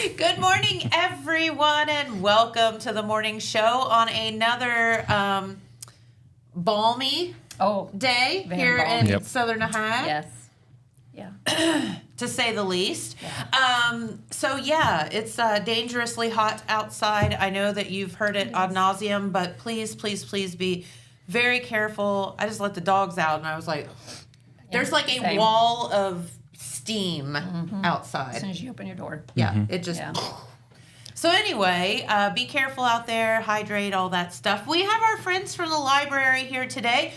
Good morning, everyone, and welcome to the morning show on another balmy day here in Southern Ohio. Yes. Yeah. To say the least. Yeah. It's dangerously hot outside. I know that you've heard it ad nauseum, but please, please, please be very careful. I just let the dogs out, and I was like, there's like a wall of steam outside. As soon as you open your door. Yeah, it just... Yeah. So anyway, be careful out there, hydrate, all that stuff. We have our friends from the library here today,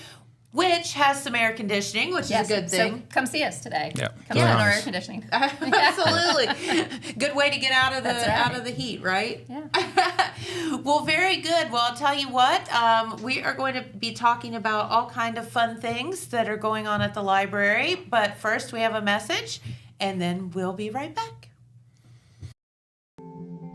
which has some air conditioning, which is a good thing. So come see us today. Yeah. Come sit in our air conditioning. Absolutely. Good way to get out of the heat, right? Yeah. Well, very good. Well, I'll tell you what, we are going to be talking about all kind of fun things that are going on at the library. But first, we have a message, and then we'll be right back.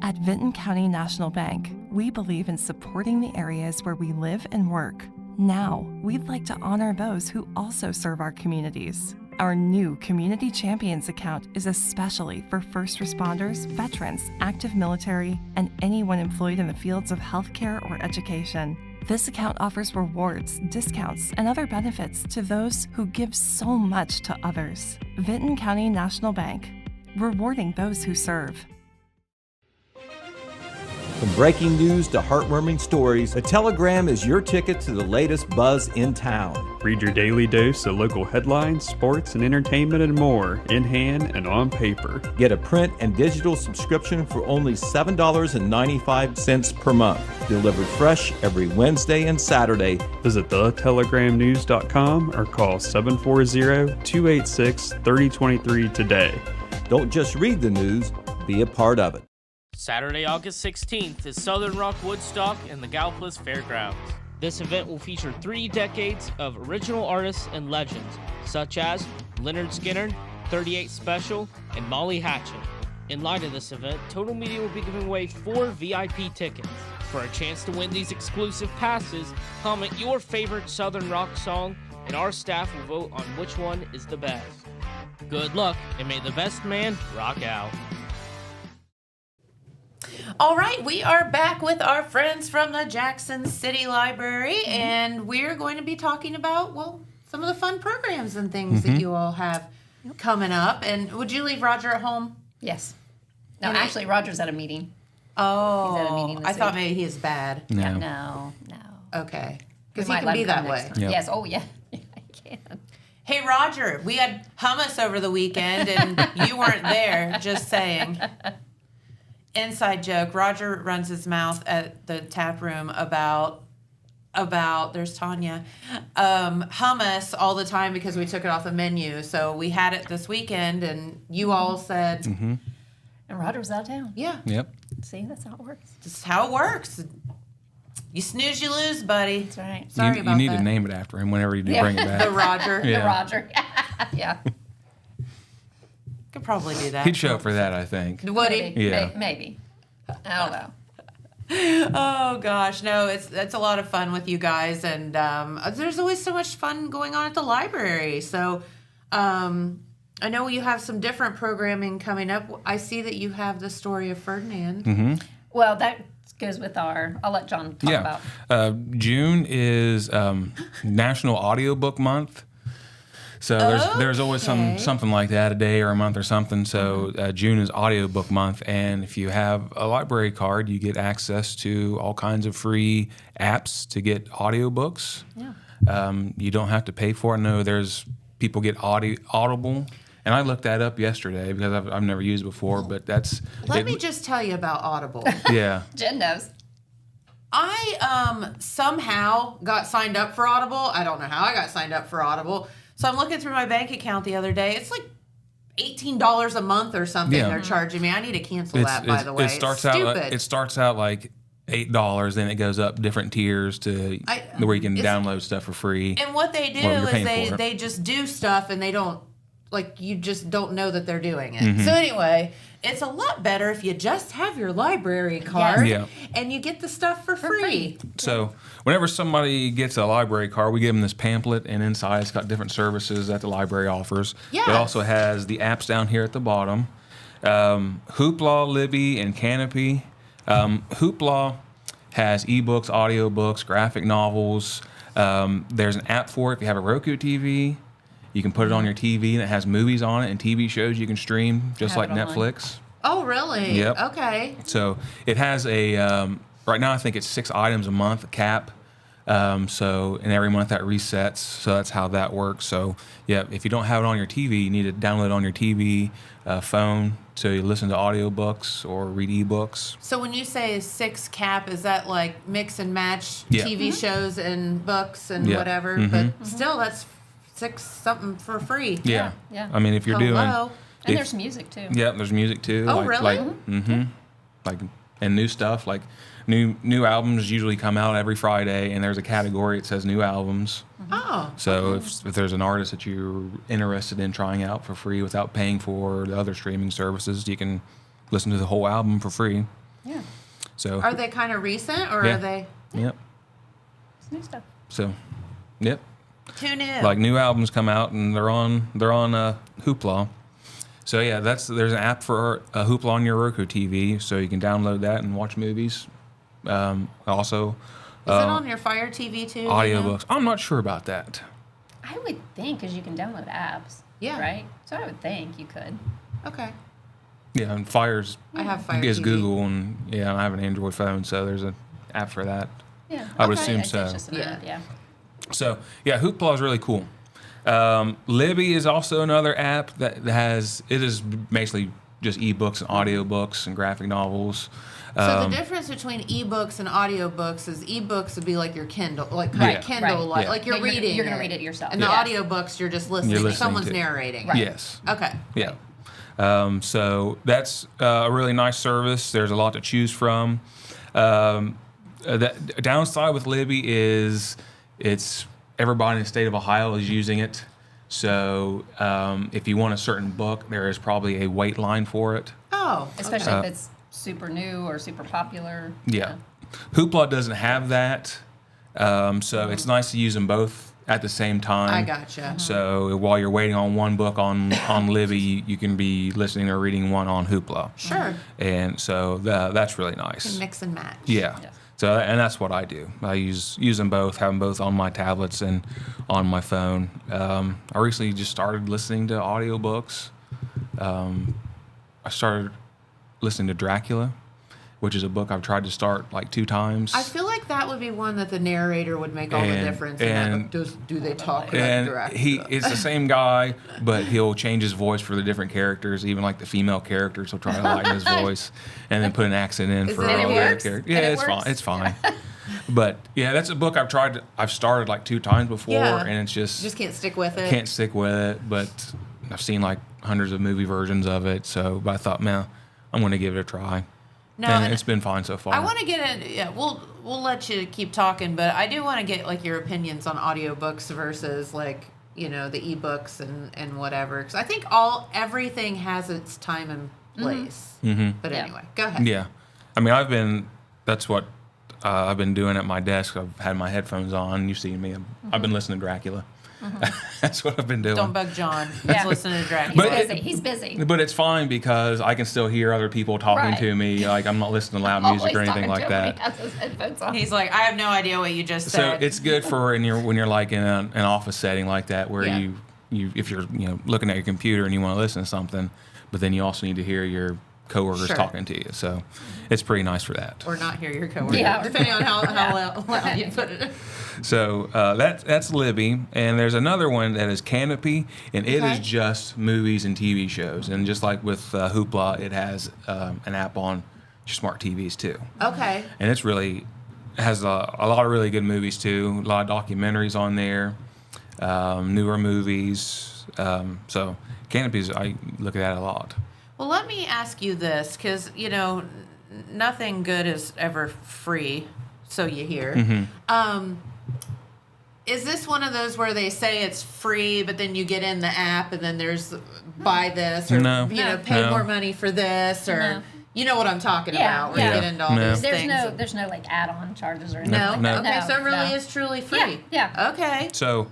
At Vinton County National Bank, we believe in supporting the areas where we live and work. Now, we'd like to honor those who also serve our communities. Our new Community Champions account is especially for first responders, veterans, active military, and anyone employed in the fields of healthcare or education. This account offers rewards, discounts, and other benefits to those who give so much to others. Vinton County National Bank, rewarding those who serve. From breaking news to heartwarming stories, a telegram is your ticket to the latest buzz in town. Read your daily dose of local headlines, sports, and entertainment and more, in hand and on paper. Get a print and digital subscription for only $7.95 per month. Delivered fresh every Wednesday and Saturday. Visit thetelegramnews.com or call 740-286-3023 today. Don't just read the news, be a part of it. Saturday, August 16th is Southern Rock Woodstock in the Gallipolis Fairgrounds. This event will feature 3 decades of original artists and legends, such as Leonard Skinner, 38 Special, and Molly Hatchet. In light of this event, Total Media will be giving away 4 VIP tickets. For a chance to win these exclusive passes, comment your favorite Southern Rock song, and our staff will vote on which one is the best. Good luck, and may the best man rock out. All right, we are back with our friends from the Jackson City Library, and we're going to be talking about, some of the fun programs and things that you all have coming up. And would you leave Roger at home? Yes. No, actually, Roger's at a meeting. Oh, he's at a meeting this I thought week. maybe he is bad. No. Yeah, no. Okay. Because We he might let can be him come that way. next time. Yep. Yes. Oh, yeah. I can. Hey, Roger, we had hummus over the weekend, and you weren't there, just saying. Inside joke, Roger runs his mouth at the tap room about there's Tanya, hummus all the time because we took it off the menu. So we had it this weekend, and you all said, And Roger was out of town. yeah, Yep. See, that's how it works. this is how it works. You snooze, you lose, buddy. That's right. Sorry you about need that. to name it after him whenever you do bring it The back. Roger. Yeah. The Roger. Yeah. Could probably do that. He'd show up for that, I think. Would he? Maybe. Yeah. Maybe. I don't know. Oh gosh, no, it's a lot of fun with you guys, and there's always so much fun going on at the library. So I know you have some different programming coming up. I see that you have the story of Ferdinand. Well, that goes with our. I'll let John talk about. June is National Audiobook Month. So there's always something like that, a day or a month or something. So June is Audiobook Month, and if you have a library card, you get access to all kinds of free apps to get audiobooks. Yeah. You don't have to pay for it. No, there's people get Audible, and I looked that up yesterday because I've never used it before. But Let me just tell you about Audible. Yeah. Jen knows. I somehow got signed up for Audible. I don't know how I got signed up for Audible. So I'm looking through my bank account the other day. It's like $18 a month or something they're charging me. I need to cancel that, by the way. It starts out like $8, then it goes up different tiers to where you can download stuff for free. And what they do is they just do stuff, and they don't, like, you just don't know that they're doing it. So anyway, it's a lot better if you just have your library card and you get the stuff for free. So whenever somebody gets a library card, we give them this pamphlet, and inside it's got different services that the library offers. Yes. It also has the apps down here at the bottom. Hoopla, Libby, and Canopy. Hoopla has ebooks, audiobooks, graphic novels. There's an app for it. If you have a Roku TV, you can put it on your TV, and it has movies on it and TV shows you can stream, just like Netflix. Oh, really? Yep. Okay. So it has a, right now I think it's 6 items a month, a cap. And every month that resets. So that's how that works. So yeah, if you don't have it on your TV, you need to download it on your TV, phone to listen to audiobooks or read ebooks. So when you say 6 cap, is that like mix and match Yeah. TV shows and books and Yeah. whatever? But still, that's 6 something for free. Yeah. Yeah. I mean, if you're Hello. And there's music too. Yeah, there's music too. Oh, really? Like, and new stuff. Like new albums usually come out every Friday, and there's a category that says new albums. Oh. So if there's an artist that you're interested in trying out for free without paying for the other streaming services, you can listen to the whole album for free. Yeah. So Are they kind of recent, or Yeah. are they? Yep. It's new stuff. So, yep. Tune in. Like new albums come out and they're on Hoopla. So yeah, there's an app for Hoopla on your Roku TV, so you can download that and watch movies. Also, Is it on your Fire TV too? audiobooks. I'm not sure about that. I would think, because you can download apps. Yeah. Right? So I would think you could. Okay. Yeah, and Fire's I have Fire is TV. Google, and yeah, I have an Android phone, so there's an app for that. Yeah. I would Okay. assume I'd say it's so. just an app, yeah. So yeah, Hoopla is really cool. Libby is also another app that it is basically just ebooks and audiobooks and graphic novels. So the difference between ebooks and audiobooks is ebooks would be like your Kindle, like kind Yeah. of Kindle, Right. like you're Yeah, reading. you're gonna read it yourself. And Yeah. the audiobooks, you're just listening. You're listening Someone's to. narrating. Right. Yes. Okay. Yeah. So that's a really nice service. There's a lot to choose from. The downside with Libby is it's everybody in the state of Ohio is using it. So if you want a certain book, there is probably a wait line for it. Oh. Especially if it's super new or super popular. Yeah. Hoopla doesn't have that. So it's nice to use them both at the same time. I gotcha. So while you're waiting on one book on Libby, you can be listening or reading one on Hoopla. Sure. And so that's really nice. Mix and match. Yeah. Yes. So and that's what I do. I use them both, have them both on my tablets and on my phone. I recently just started listening to audiobooks. I started listening to Dracula, which is a book I've tried to start like 2 times. I feel like that would be one that the narrator would make all the difference. In that. Do they talk like and Dracula? it's the same guy, but he'll change his voice for the different characters, even like the female characters. He'll try to lighten his voice and then put an accent in for it all the works? characters. And Yeah, it it's fine. works? It's fine. But yeah, that's a book I've started like 2 times before, Yeah. and it's just can't stick with it. can't stick with it. But I've seen like hundreds of movie versions of it, but I thought, man, I'm going to give it a try. No, and and it's been fine so far. I want to get in. Yeah, we'll let you keep talking, but I do want to get like your opinions on audiobooks versus like the ebooks and whatever. Because I think everything has its time and place. Mm-hmm. But Yeah. anyway, go ahead. Yeah, I mean, that's what I've been doing at my desk. I've had my headphones on. You've seen me. I've been listening to Dracula. That's what I've been doing. Don't bug John. Yeah. Let's listen to Dracula. But He's busy. But it's fine because I can still hear other people talking Right. to me. Like I'm not listening to loud music or anything like that. He has his headphones on. He's like, I have no idea what you just So said. it's good for when you're like in an office setting like that where Yeah. you if you're looking at your computer and you want to listen to something, but then you also need to hear your coworkers Sure. talking to you. So it's pretty nice for that. or not hear your coworker. Yeah. Depending on how loud you put it. So that's Libby, and there's another one that is Canopy, and it Okay. is just movies and TV shows. And just like with Hoopla, it has an app on your smart TVs too. Okay. And it's really has a lot of really good movies too. A lot of documentaries on there, newer movies. So Canopy's, I look at that a lot. Well, let me ask you this, because nothing good is ever free, so you hear. Mm-hmm. Is this one of those where they say it's free, but then you get in the app and then there's buy this or No. pay No. more money for this or No. you know what I'm talking Yeah, about? Where yeah. you get into all No. those There's things. there's no like add-on charges or anything. No. No. Okay, No, so it really no. is truly free. Yeah. Okay. So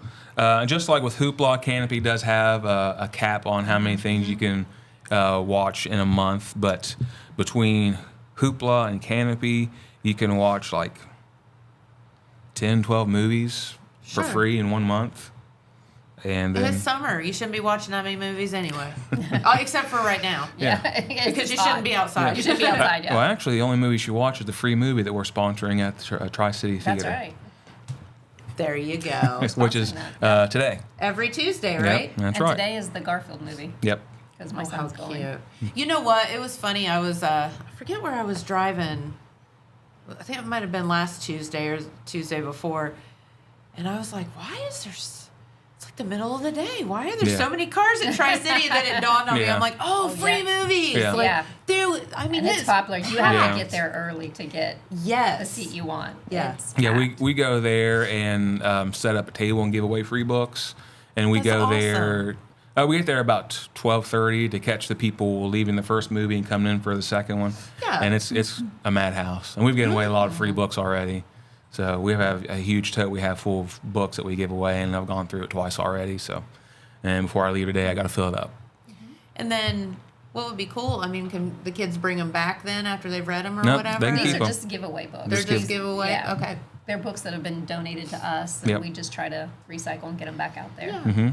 just like with Hoopla, Canopy does have a cap on how many things you can watch in a month, but between Hoopla and Canopy, you can watch like 10, 12 movies for free in 1 month. And then, it's summer. You shouldn't be watching that many movies anyway. Except for right now. Because you shouldn't be outside. You shouldn't be outside, well, actually, the only movie you should watch is the free movie that we're sponsoring at the Tri-City Theater. That's right. There you go. Which is today. Every Tuesday, right? Yep, that's And right. today is the Garfield movie. Yep. Because my How son's going. cute. You know what? It was funny. I was, I forget where I was driving. I think it might have been last Tuesday or Tuesday before. And I was like, why is there... It's like the middle of the day. Why are there so many cars in Tri-City that it dawned on me? I'm like, free movies. Yeah. Like, I mean, And it's popular. You have to get there early to get the seat you want. Yeah. It's Yeah, packed. we go there and set up a table and give away free books. And we That's go awesome. there... we get there about 12:30 to catch the people leaving the first movie and coming in for the second one. Yeah. And it's a madhouse. And we've given away a lot of free books already. So we have a huge tote we have full of books that we give away, and I've gone through it twice already. So, and before I leave today, I got to fill it up. And then what would be cool? I mean, can the kids bring them back then after they've read them or Nope, whatever? they can These keep are 'em. just giveaway books. They're just giveaway? Yeah. Okay. They're books that have been donated to us, and Yep. we just try to recycle and get them back out there. Yeah.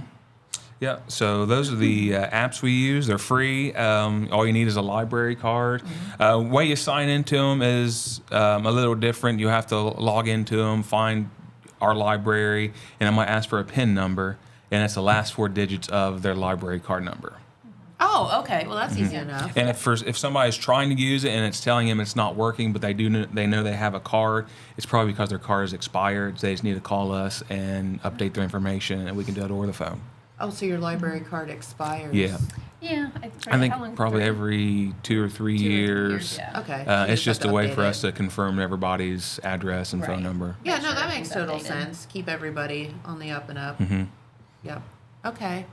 Yeah, so those are the apps we use. They're free. All you need is a library card. Way you sign into them is a little different. You have to log into them, find our library, and I might ask for a PIN number, and it's the last 4 digits of their library card number. Oh, okay. Well, that's easy enough. And if somebody's trying to use it and it's telling them it's not working, but they know they have a card, it's probably because their card is expired. They just need to call us and update their information, and we can do it over the phone. Oh, so your library card expires. Yeah. Yeah. I think probably every 2 or 3 years. Yeah. Okay. It's just a way for us to. to confirm everybody's address and phone Right. number. Yeah, Make no, sure that makes total everything's updated. sense. Keep everybody on the up and up. Yep. Okay.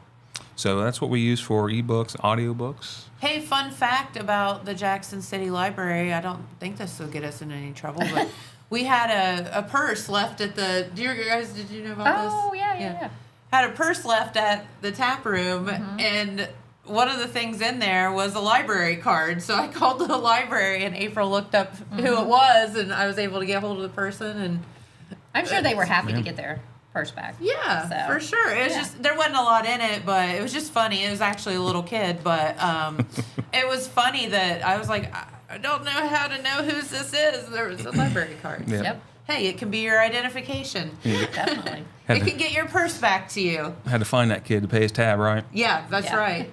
So that's what we use for ebooks, audiobooks. Hey, fun fact about the Jackson City Library. I don't think this will get us in any trouble, but we had a purse left at the. Did you know about this? Oh, yeah. Had a purse left at the tap room, and one of the things in there was a library card. So I called the library, and April looked up who it was, and I was able to get hold of the person. And I'm sure they were happy to get their purse back. yeah, So, for sure. It was just there wasn't a lot in it, but it was just funny. It was actually a little kid, but it was funny that I was like, I don't know how to know whose this is. There was a library card. Yeah. Yep. Hey, it can be your identification. Definitely. Had It to, can get your purse back to you. had to find that kid to pay his tab, right? Yeah, that's Yeah. right.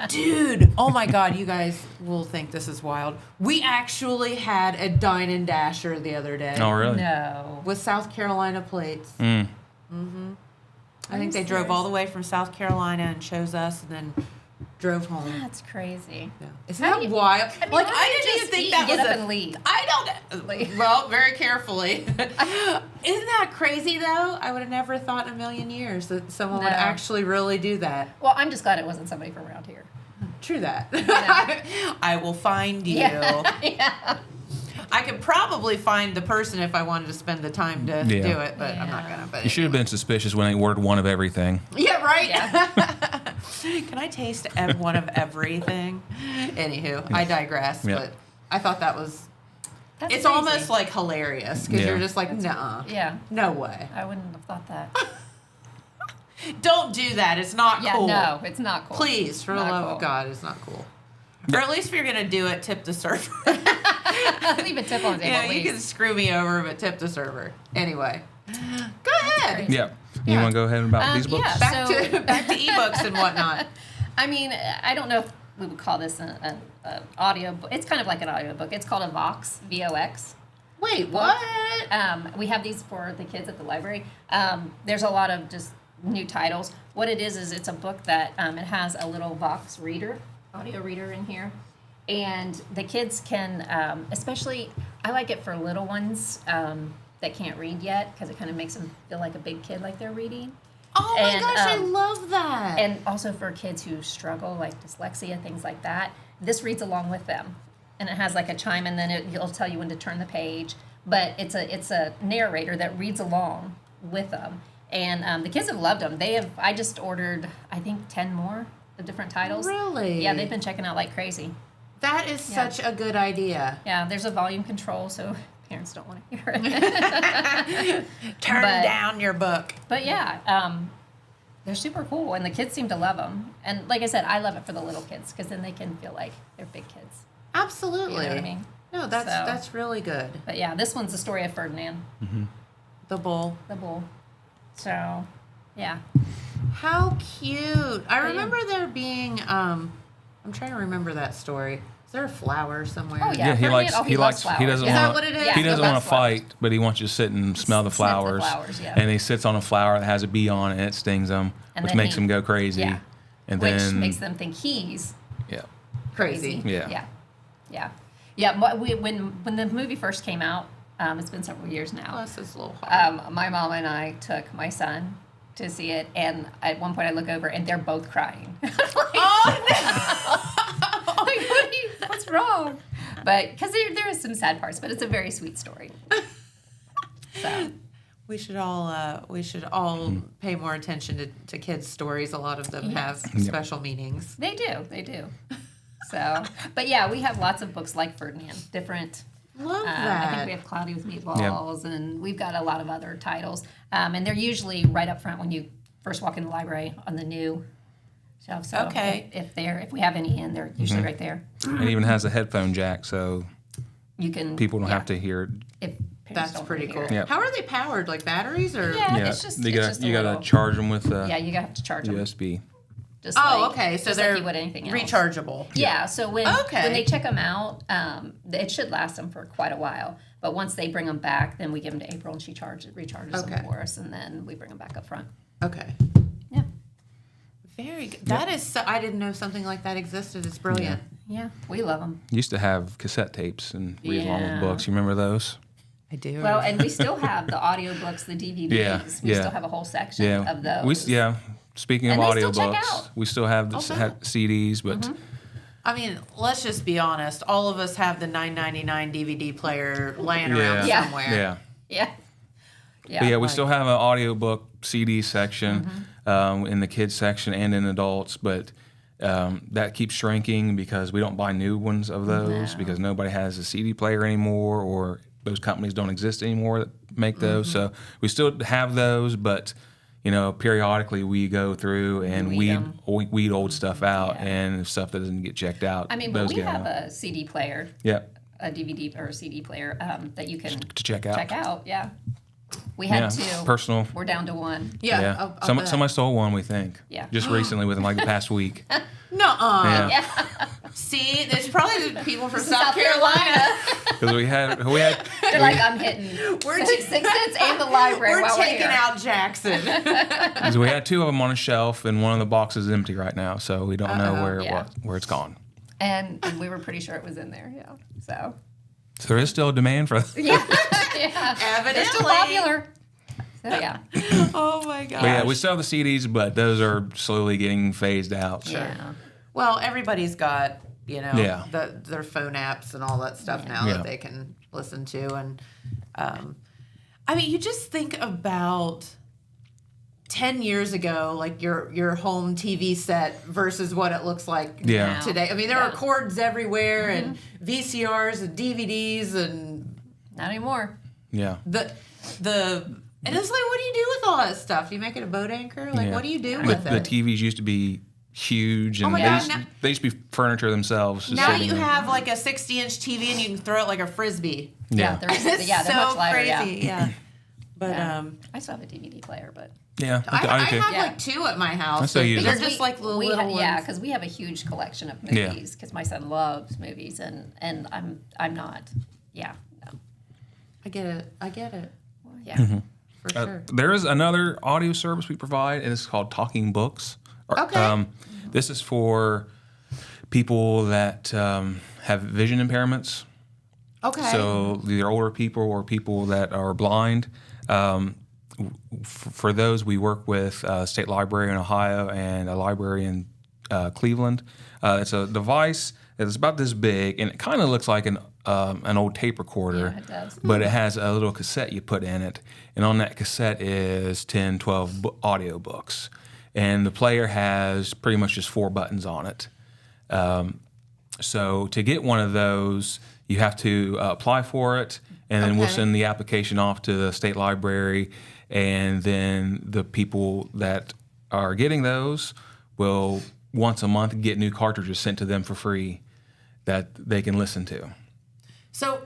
Dude, oh my God, you guys will think this is wild. We actually had a Dine and Dasher the other day Oh, really? No. with South Carolina plates. Mm. I think they drove all the way from South Carolina and chose us and then drove home. That's crazy. Yeah. Isn't How that do you- wild? I mean, like, why I don't you didn't even just think eat that and was get up a... and leave? I don't... Well, very carefully. Isn't that crazy, though? I would have never thought in a million years that someone would No. actually really do that. Well, I'm just glad it wasn't somebody from around here. True that. Yeah. I will find you. Yeah. I could probably find the person if I wanted to spend the time to Yeah. do it, but I'm not gonna. But You should have been suspicious when they ordered one of everything. Yeah, right. Yeah. Can I taste one of everything? Anywho, I digress. Yeah. But I thought that was. That's It's crazy. almost like hilarious because Yeah. you're just like, nah, Yeah. no way. I wouldn't have thought that. Don't do that. It's not Yeah, cool. no, it's not cool. Please, for the Not love cool. of God, it's not cool. Or at least if you're gonna do it, tip the server. Leave a tip on the table, Yeah, at you least. can screw me over, but tip the server. Anyway, go ahead. Yeah. You Yeah. want to go ahead about these books? yeah. Back So- to ebooks and whatnot. I mean, I don't know if we would call this an audio book. It's kind of like an audiobook. It's called a Vox, V-O-X. Wait, what? We have these for the kids at the library. There's a lot of just new titles. What it is it's a book that it has a little Vox reader, audio reader in here. And the kids can, especially, I like it for little ones that can't read yet because it kind of makes them feel like a big kid, like they're reading. Oh my And, gosh, I love that. And also for kids who struggle, like dyslexia, things like that, this reads along with them. And it has like a chime, and then it'll tell you when to turn the page. But it's a narrator that reads along with them. And the kids have loved them. I just ordered, I think, 10 more. the different titles. Really? Yeah, they've been checking out like crazy. That is such a good idea. Yeah, there's a volume control, so parents don't want to hear it. Turn down your book. But yeah, they're super cool, and the kids seem to love them. And like I said, I love it for the little kids because then they can feel like they're big kids. Absolutely. You know what I mean? No, that's really good. But yeah, this one's the story of Ferdinand, The bull. the bull. So, yeah. How cute. I remember there being, I'm trying to remember that story. Is there a flower somewhere? Oh, yeah. Yeah, he Ferdinand, likes. He loves likes. flowers. He doesn't Is that want. what it is? Yeah, He doesn't he want loves to flowers. fight, but he wants you to sit and smell the Sniff the flowers. flowers, yeah. And he sits on a flower that has a bee on it, and it stings him, And which then makes him go crazy. Yeah. And Which then makes them think he's yeah, Crazy. Yeah. Yeah. Yeah. Yeah. But when the movie first came out, it's been several years now. Bless his little heart. My mom and I took my son to see it, and at one point I look over and they're both crying. Like, like, what's wrong? But because there is some sad parts, but it's a very sweet story. So We should all pay more attention to kids' stories. A lot of them have special meanings. they do. So, but yeah, we have lots of books like Ferdinand, different. Love I that. think we have Cloudy with Meatballs, and we've got a lot of other titles. And they're usually right up front when you first walk in the library on the new shelf. So Okay. if we have any in, they're usually right there. it even has a headphone jack, so You can people don't have to hear it. If parents That's don't pretty hear cool. it. Yeah. How are they powered? Like batteries or? Yeah, Yeah, it's just you it's got just a you got to little- charge them with Yeah, you have to charge them. USB. Just Oh, like, okay. So just they're like you would anything else. rechargeable. Yeah, so when Okay. they check them out, it should last them for quite a while. But once they bring them back, then we give them to April, and she recharges Okay. them for us, and then we bring them back up front. Okay. Yeah, Very good. That is. So, I didn't know something like that existed. It's brilliant. yeah, we love them. Used to have cassette tapes and read along with Yeah. books. You remember those? I do. Well, and we still have the audiobooks, the DVDs. Yeah, We yeah. still have a whole section Yeah. of those. Speaking And of they still check audiobooks, out. we still have the Okay. CDs, but I mean, let's just be honest. All of us have the $9.99 DVD player laying around Yeah. somewhere. yeah. Yeah. Yeah. But yeah, we like- still have an audiobook CD section in the kids section and in adults, but that keeps shrinking because we don't buy new ones of those because nobody has a CD player anymore, or those companies don't exist anymore that make those. So we still have those, but periodically we go through and weed old stuff out, and stuff that doesn't get checked out. I mean, but those we get have out. a CD player, Yeah, a DVD or a CD player that you can to check out. check out. Yeah. We had two. Personal. We're down to one. Yeah. Yeah, I'll bet. somebody stole one. We think. Yeah. Just recently, within like the past week. Nuh-uh. Yeah. See, there's probably the people from South Carolina. Because we had They're like, I'm hitting We're Six Sense and the library We're while taking we're here. out Jackson. because we had two of them on a shelf, and one of the boxes is empty right now, so we don't know Yeah. where it's gone. And we were pretty sure it was in there. Yeah. So. So there is still a demand for. Yeah. Yeah. Evidently. They're still popular. So yeah. Oh my gosh. But yeah, we still have the CDs, but those are slowly getting phased out. Yeah. Well, everybody's got, Yeah. their phone apps and all that stuff now Yeah. that they can listen to. And I mean, you just think about 10 years ago, like your home TV set versus what it looks like Yeah. today. I mean, there Yeah. are cords everywhere and VCRs and DVDs and Not anymore. Yeah. and it's like, what do you do with all that stuff? You make it a boat anchor? Like, Yeah. what do you do The, with the it? TVs used to be huge, and my they, God, used, now- they used to be furniture themselves. just Now sitting you there. have like a 60-inch TV and you can throw it like a frisbee. Yeah. They're It's they're so much lighter. crazy. Yeah. Yeah. But Yeah. I still have a DVD player, but Yeah. I okay. have Yeah. like two at my house. I still use They're them. just like little we little ha- ones. yeah, because we have a huge collection of Yeah. movies. Because my son loves movies, and I'm not. Yeah. No. I get it. I get it. Yeah. For sure. There is another audio service we provide, and it's called Talking Books. Okay. This is for people that have vision impairments. Okay. So either older people or people that are blind. For those, we work with State Library in Ohio and a library in Cleveland. It's a device that's about this big, and it kind of looks like an old tape recorder. Yeah, it does. But it has a little cassette you put in it, and on that cassette is 10, 12 audiobooks. and the player has pretty much just 4 buttons on it. So to get one of those, you have to apply for it, and then we'll send the application off to the state library, and then the people that are getting those will once a month get new cartridges sent to them for free that they can listen to. So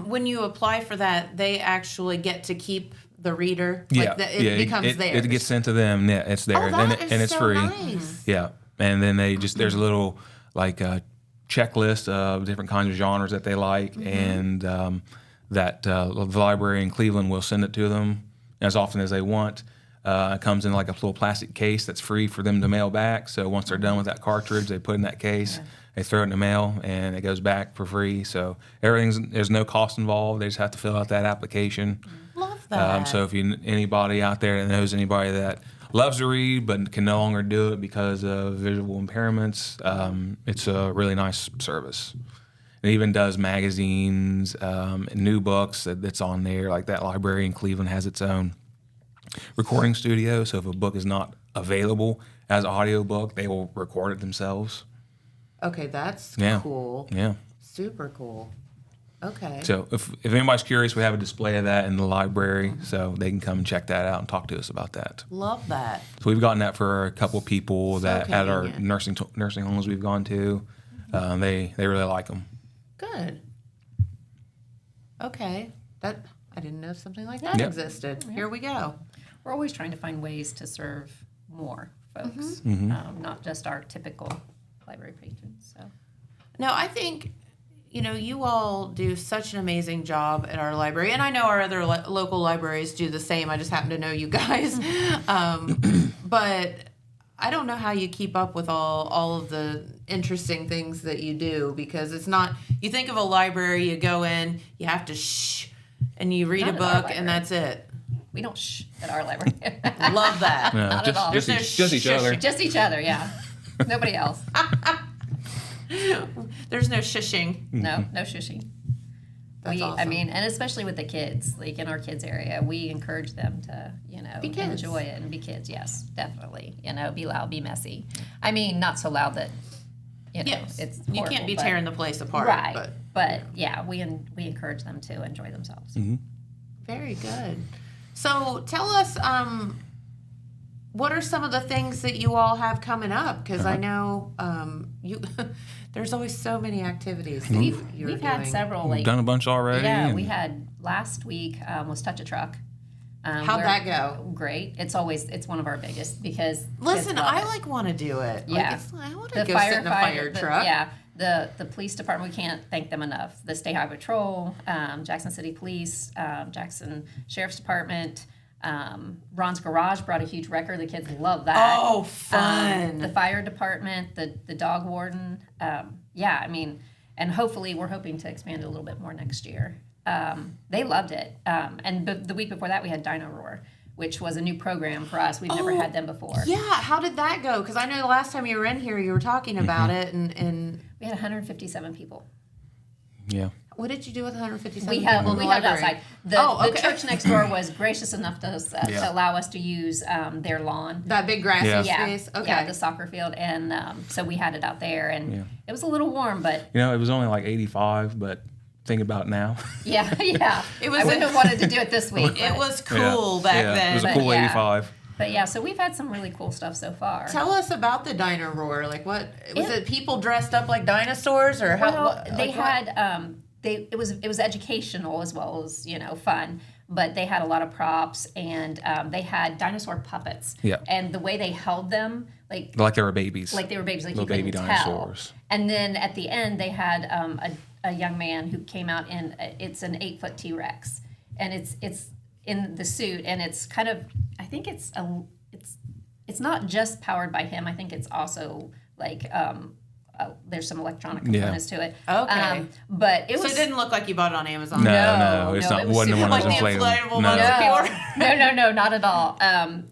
when you apply for that, they actually get to keep the reader? Yeah, It becomes theirs? It gets sent to them. Yeah, it's theirs, and it's so free. Nice. Yeah, and then there's a little like checklist of different kinds of genres that they like, and that the library in Cleveland will send it to them as often as they want. It comes in like a little plastic case that's free for them to mail back. So once they're done with that cartridge, they put it in that case, they throw it in the mail, and it goes back for free. So there's no cost involved. They just have to fill out that application. Love that. So if anybody out there that knows anybody that loves to read but can no longer do it because of visual impairments, it's a really nice service. It even does magazines, and new books that's on there. Like that library in Cleveland has its own recording studio. So if a book is not available as an audiobook, they will record it themselves. Okay, that's cool. Yeah. Super cool. Okay. So if anybody's curious, we have a display of that in the library, so they can come and check that out and talk to us about that. Love that. So we've gotten that for a couple people that at our convenient. nursing homes we've gone to. They really like them. Good. Okay. I didn't know something like that existed. Here we go. We're always trying to find ways to serve more folks, not just our typical library patrons. So, No, I think, you all do such an amazing job at our library. And I know our other local libraries do the same. I just happen to know you guys. But I don't know how you keep up with all of the interesting things that you do, because it's not, you think of a library, you go in, you have to shh, and you read Not a at our book, and that's it. we don't shh at our library. Love that. No, Not at all. just each other. Just each other, yeah. Nobody else. There's no shushing. No shushing. That's awesome. And especially with the kids, like in our kids area, we encourage them to, Be kids. enjoy it and be kids. Yes, definitely. Be loud, be messy. I mean, not so loud that, Yes. it's You horrible, can't be but- tearing the place apart. Right. But yeah, we encourage them to enjoy themselves. Very good. So tell us, what are some of the things that you all have coming up? Because I know there's always so many activities that you're We've had doing. several. We've done a bunch already. Yeah, and we had last week was Touch a Truck. How'd that go? Great. It's one of our biggest because Listen, kids love I it. want to do it. Yeah. I want to go sit in a fire truck. The police department, we can't thank them enough. The State Highway Patrol, Jackson City Police, Jackson Sheriff's Department, Ron's Garage brought a huge record. The kids love that. Oh, fun. The fire department, the dog warden. And hopefully we're hoping to expand it a little bit more next year. They loved it. And the week before that we had Dino Roar, which was a new program for us. We've never had them before. Yeah, how did that go? Because I know the last time you were in here, you were talking about it, and We had 157 people. Yeah. what did you do with 157 We people in the had it library? outside. The church next door was gracious enough to allow us to use their lawn. That big grassy Yeah. space? Okay. Yeah, the soccer field, and so we had it out there, and it was a little warm, but It was only like 85, but think about now. yeah. It was I wouldn't have wanted to do it this week. It but- was cool back then. It was a But cool yeah. 85. But yeah, so we've had some really cool stuff so far. Tell us about the Dino Roar. Like, what was it? People dressed up like dinosaurs, or how? Well, they had it was educational as well as fun, but they had a lot of props, and they had dinosaur puppets. Yeah. And the way they held them, like They were babies. they were babies, like Little you baby couldn't dinosaurs. tell. And then at the end, they had a young man who came out in it's an 8-foot T-Rex, and it's in the suit, and it's kind of it's not just powered by him. I think it's also like there's some electronic components to it. Okay. But it was. So it didn't look like you bought it on Amazon. No, it's no, not. it was Wasn't super one of like those the inflatable. inflatable No. No, not at all. And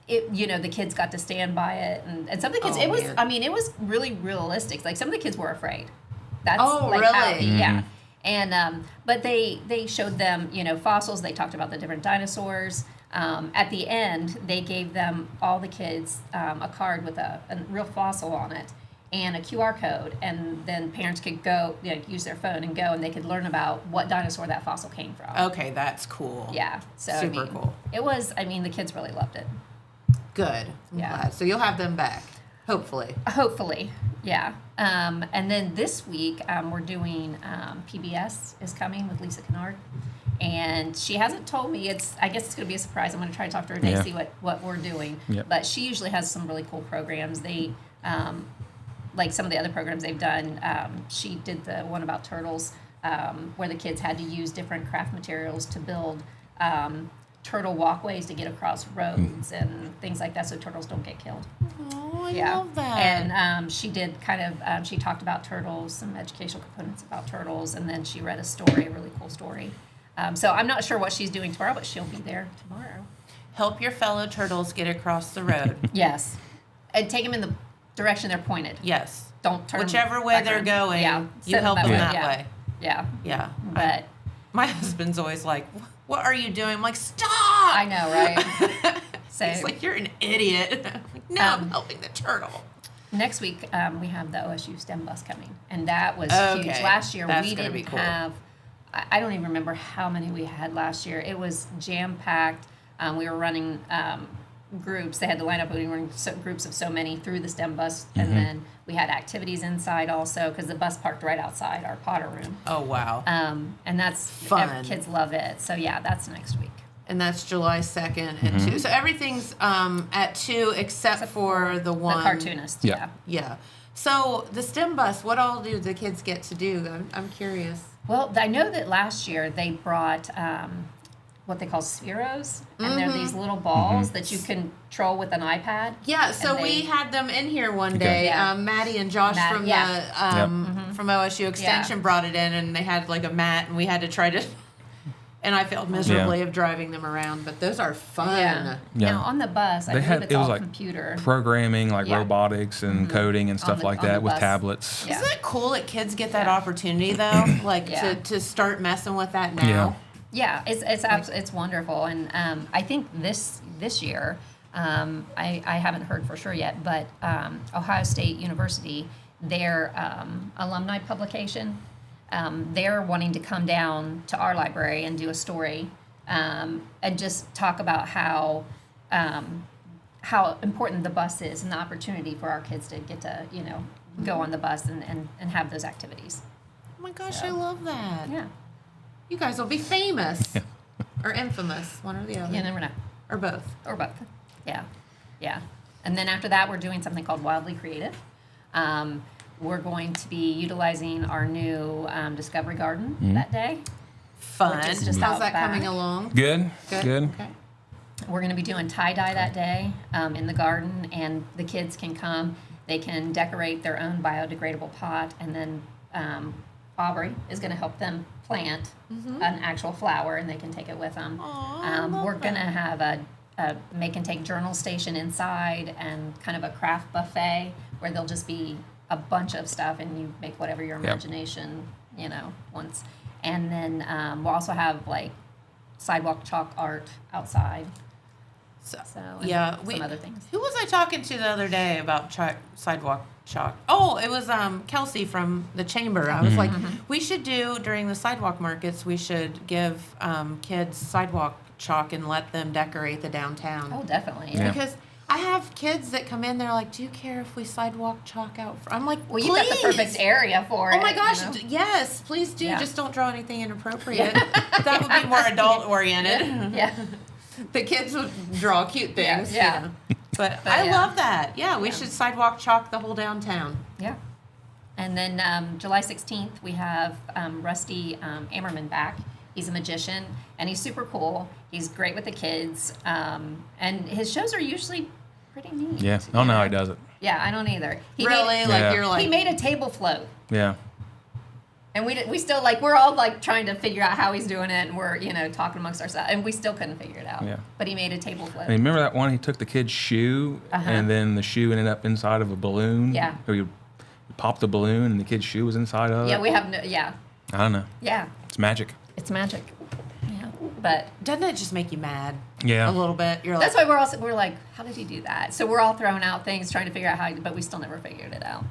it, the kids got to stand by it, and some of the kids. Oh, it was. man. I mean, it was really realistic. Like some of the kids were afraid. That's Oh, like really? how, yeah. And but they showed them fossils. They talked about the different dinosaurs. At the end, they gave them, all the kids, a card with a real fossil on it and a QR code, and then parents could go, use their phone and go, and they could learn about what dinosaur that fossil came from. Okay, that's cool. Yeah, so Super cool. It was, the kids really loved it. Good. I'm Yeah. glad. So you'll have them back, hopefully. Hopefully, yeah. And then this week, we're doing PBS is coming with Lisa Kennard. And she hasn't told me. I guess it's going to be a surprise. I'm going to try to talk to her today, Yeah. see what we're doing. Yep. But she usually has some really cool programs. They, like some of the other programs they've done, she did the one about turtles, where the kids had to use different craft materials to build turtle walkways to get across roads and things like that, so turtles don't get killed. Oh, I Yeah. love that. And she did kind of, she talked about turtles, some educational components about turtles, and then she read a story, a really cool story. So I'm not sure what she's doing tomorrow, but she'll be there tomorrow. Help your fellow turtles get across the road. Yes. And take them in the direction they're pointed. Yes. Don't turn Whichever way they're backwards. going, Yeah. you Send help them that yeah. way. Yeah. Yeah. But My husband's always like, "What are you doing?" I'm like, "Stop!" I know, right? So He's like, "You're an idiot." I'm like, "No, I'm helping the turtle." next week we have the OSU STEM bus coming, and that was Okay. huge. Last year That's we gonna didn't be cool. have. I don't even remember how many we had last year. It was jam packed. We were running groups. They had to line up. We were in groups of so many through the STEM bus, and then we had activities inside also because the bus parked right outside our Potter room. Oh wow. And that's Fun. Kids love it. So yeah, that's next week. And that's July 2nd and 2. So everything's at 2 except for the one. The cartoonist. Yeah. Yeah. Yeah. So the STEM bus, what all do the kids get to do? I'm curious. Well, I know that last year they brought what they call spheros, and they're these little balls that you control with an iPad. Yeah, so And we they- had them in here one day. Yeah. Maddie and Josh Matt- from yeah. the from OSU Extension brought it in, and they had like a mat, and we had to try to. And I failed miserably of driving them around, but those are fun. Yeah. Yeah. Now on the bus, I They believe had it's it was all like computer. programming, like Yeah. robotics and coding and stuff the- like on the that with bus. tablets. Yeah. Isn't it cool that kids get that opportunity though, like Yeah. to start messing with that now? Yeah, it's wonderful, and I think this year, I haven't heard for sure yet, but Ohio State University, their alumni publication, they're wanting to come down to our library and do a story, and just talk about how important the bus is and the opportunity for our kids to get to go on the bus and have those activities. Oh my gosh, I love that. Yeah, You guys will be famous or infamous, one or the other, you never know. or both. Or both. Yeah. Yeah. And then after that, we're doing something called Wildly Creative. We're going to be utilizing our new Discovery Garden that day. Fun. Which is just How's out that back. coming along? Good. Good. Good. Okay. We're going to be doing tie-dye that day in the garden, and the kids can come. They can decorate their own biodegradable pot, and then Aubrey is going to help them plant an actual flower, and they can take it with them. We're going to have a make and take journal station inside, and kind of a craft buffet where there'll just be a bunch of stuff, and you make whatever your imagination wants. And then we'll also have like sidewalk chalk art outside. So, and yeah, some other things. Who was I talking to the other day about sidewalk chalk? Oh, it was Kelsey from the chamber. I was like, we should do during the sidewalk markets. We should give kids sidewalk chalk and let them decorate the downtown. Oh, definitely. Yeah. Because I have kids that come in. They're like, "Do you care if we sidewalk chalk out?" I'm like, Well, you've got the "Please." perfect area for it. Oh my gosh, you know? yes, please do. Yeah. Just don't draw anything inappropriate. That would be more adult oriented. Yeah. The kids would draw cute things. Yeah. You know. But But I yeah. love that. Yeah, we should sidewalk chalk the whole downtown. Yeah. And then July 16th, we have Rusty Ammerman back. He's a magician, and he's super cool. He's great with the kids, and his shows are usually pretty neat. Yeah. I don't know how he does it. Yeah, I don't either. Really? Made, Like Yeah. you're like he made a table float. Yeah. And we still we're all like trying to figure out how he's doing it, and we're talking amongst ourselves, and we still couldn't figure it out. Yeah. But he made a table float. I mean, remember that one? He took the kid's shoe, and then the shoe ended up inside of a balloon. Yeah. Or you popped the balloon, and the kid's shoe was inside of it. Yeah, we have no. Yeah, I don't know. yeah, It's magic. it's magic. Yeah, But Doesn't it just make you mad? Yeah. A little bit. You're that's like, why we're like, how did he do that? So we're all throwing out things, trying to figure out how, but we still never figured it out.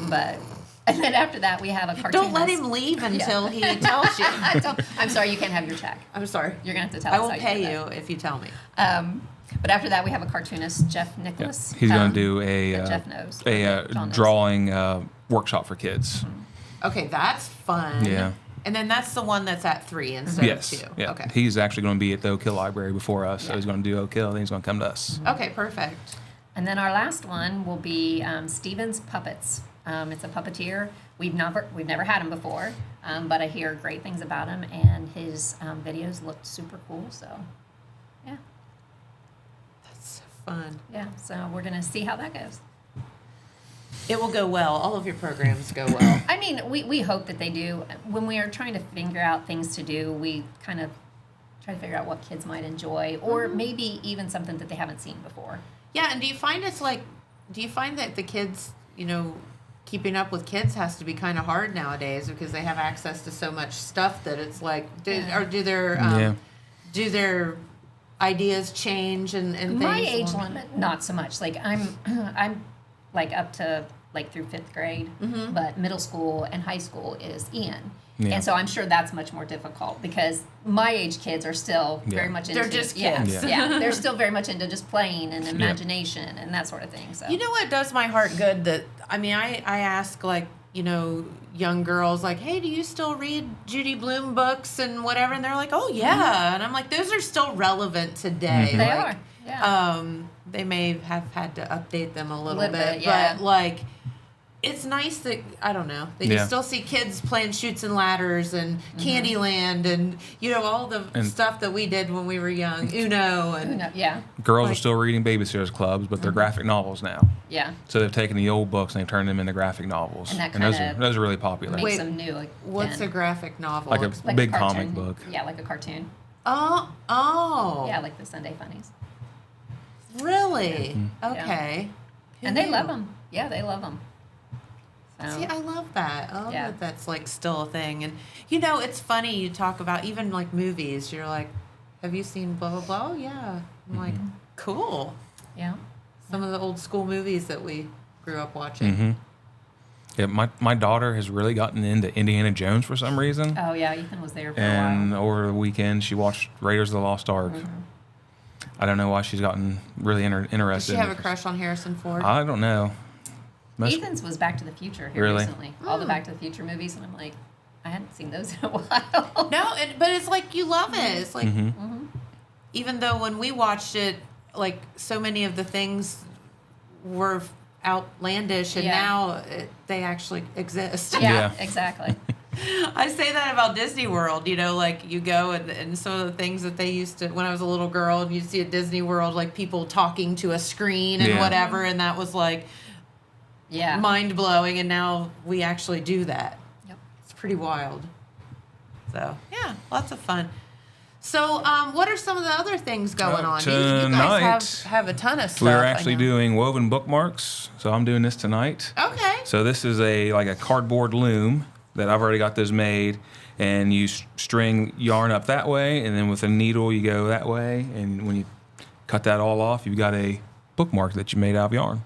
But, and then after that, we have a cartoonist. don't let him leave until he tells you. I'm sorry, you can't have your check. I'm sorry. You're going to have to tell I us will how you pay did you if you tell me. that. But after that, we have a cartoonist, Jeff Yeah. Nicholas. He's going to do that Jeff knows. John knows. drawing workshop for kids. Okay, that's fun. Yeah. And then that's the one that's at 3 instead Yes. of 2. Yeah. Okay. He's actually going to be at the Oak Hill Library before us, so he's going to do Oak Hill, then he's going to come to us. Okay, perfect. And then our last one will be Steven's Puppets. It's a puppeteer. We've never had him before, but I hear great things about him, and his videos looked super cool. So, yeah, That's so fun. yeah. So we're gonna see how that goes. It will go well. All of your programs go well. I mean, we hope that they do. When we are trying to figure out things to do, we kind of try to figure out what kids might enjoy, or maybe even something that they haven't seen before. Yeah, and do you find that the kids, keeping up with kids has to be kind of hard nowadays because they have access to so much stuff that it's like, do their ideas change and things? My age limit, not so much. Like I'm like up to like through 5th grade, but middle school and high school is in. Yeah. And so I'm sure that's much more difficult because my age kids are still very much into They're just yeah, kids. yeah, they're still very much into just playing and imagination and that sort of thing. So You know what does my heart good? I ask young girls like, hey, do you still read Judy Blume books and whatever? And they're like, oh yeah. And I'm like, those are still relevant today. they Like, are. Yeah. They may have had to update them a little bit, yeah. but it's nice that I don't know that you still see kids playing Chutes and Ladders and Candyland and all the stuff that we did when we were young. Uno and yeah. Girls are still reading Babysitters Clubs, but they're graphic novels now. Yeah. So they've taken the old books and they've turned them into graphic novels. And that those are really popular. Makes Wait, them new. what's a again. graphic novel? Like a Like big cartoon. comic book. Yeah, like a cartoon. Oh. Yeah, like the Sunday Funnies. Really? Okay. Who And they knew? love them. Yeah, they love them. So, See, I love that. I love Yeah. that that's still a thing. And it's funny you talk about even movies. You're like, have you seen blah blah blah? Oh, yeah. I'm like, cool. yeah. Some of the old school movies that we grew up watching. Mm-hmm. Yeah, my daughter has really gotten into Indiana Jones for some reason. Oh yeah, Ethan was there for a And while. over the weekend, she watched Raiders of the Lost Ark. I don't know why she's gotten really interested. Does she have a in it. crush on Harrison Ford? I don't know. Most- Ethan's was Back to the Future here Really? recently. All the Back to the Future movies, and I'm like, I hadn't seen those in a while. No, but it's like you love it. It's like even though when we watched it, so many of the things were outlandish, and Yeah. now they actually exist. Yeah, exactly. I say that about Disney World, you go and some of the things that they used to, when I was a little girl, and you'd see at Disney World, people talking to a screen and Yeah. whatever, and that was Yeah. mind blowing, and now we actually do that. Yep. It's pretty wild. So, yeah, lots of fun. So, what are some of the other things going on? You guys have a ton of stuff. We're I actually know. doing woven bookmarks, so I'm doing this tonight. Okay. So this is a cardboard loom that I've already got those made, and you string yarn up that way, and then with a needle you go that way, and when you cut that all off, you've got a bookmark that you made out of yarn.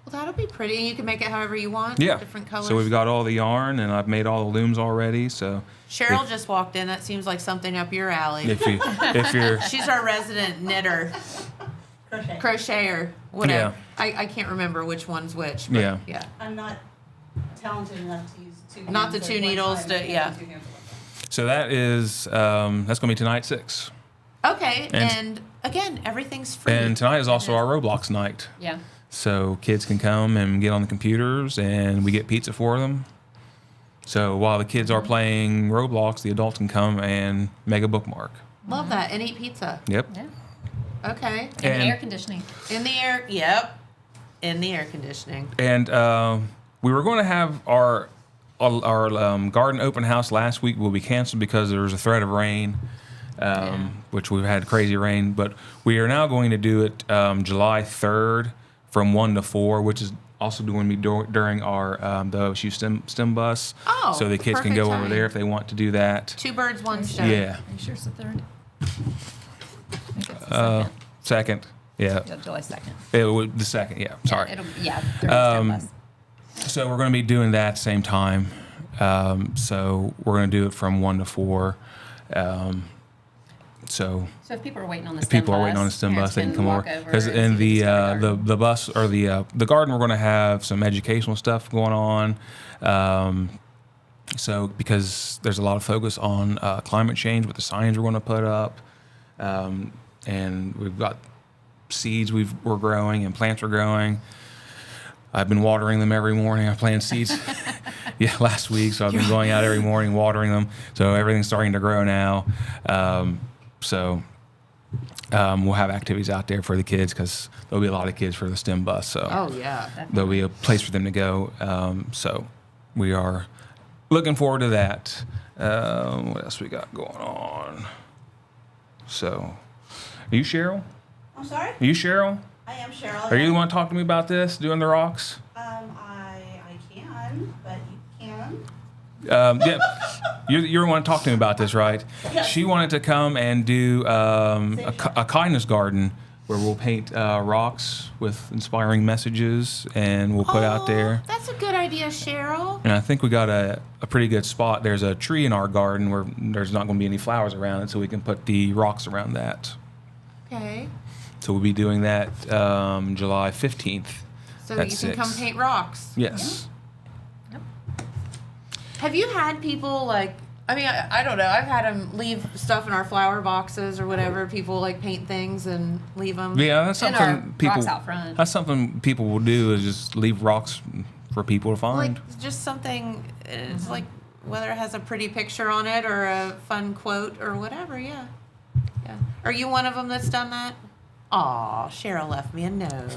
Well, that'll be pretty. You can make it however you want. Yeah. Different colors. So we've got all the yarn, and I've made all the looms already. So Cheryl just walked in. That seems like something up your alley. if you're She's our resident knitter. Crocheter. Whatever. I can't remember which one's which. But Yeah. I'm not talented enough to use two hands. Not the at two one needles time. to- I can't yeah. do two hands at one time. so that is that's going to be tonight 6. Okay. And- And again, everything's free. And tonight is also our Roblox night. Yeah. So kids can come and get on the computers, and we get pizza for them. So while the kids are playing Roblox, the adults can come and make a bookmark. Love that. And eat pizza. Yep. Yeah. Okay. And, And- air conditioning. In the air. Yep. In the air conditioning. And we were going to have our garden open house last week will be canceled because there was a threat of rain, which we've had crazy rain. But we are now going to do it July 3rd from 1 to 4, which is also going to be during our the OSU STEM bus. Oh, so the kids can perfect go over timing. there if they want to do that. 2 birds, 1 stone. Yeah. Are you sure it's the 3rd? Second. Yeah. July 2nd. It was the second. Yeah. Sorry. There's bus. So we're going to be doing that same time. So we're going to do it from 1 to 4. So if people are waiting on the if STEM people bus, are waiting on the STEM parents bus, they can come over. walk Because and in see the bus or the garden, we're going to have some educational stuff going on. So because there's a lot of focus on climate change with the signs we're going to put up, and we've got seeds we're growing and plants we're growing. I've been watering them every morning. I planted seeds last week, so I've been going out every morning watering them. So everything's starting to grow now. So we'll have activities out there for the kids because there'll be a lot of kids for the STEM bus. So Oh, yeah. there'll be a place for them to go. So we are looking forward to that. What else we got going on? So, are you Cheryl? I'm sorry? Are you Cheryl? I am Cheryl. Are you the one to talk to me about this, doing the rocks? I can, but you can. Yeah, you're the one to talk to me about this, right? Yes. She wanted to come and do a kindness garden where we'll paint rocks with inspiring messages, and we'll put out there. That's a good idea, Cheryl. And I think we got a pretty good spot. There's a tree in our garden where there's not going to be any flowers around it, so we can put the rocks around that. Okay. So we'll be doing that July 15th. So at you 6. can come paint rocks. Yes. Have you had people like, I don't know, I've had them leave stuff in our flower boxes or whatever. People like paint things and leave them. Yeah, that's And something our people. rocks out front. That's something people will do is just leave rocks for people to find. Like just something, it's like whether it has a pretty picture on it or a fun quote or whatever, yeah. Are you one of them that's done that? Aw, Cheryl left me a note.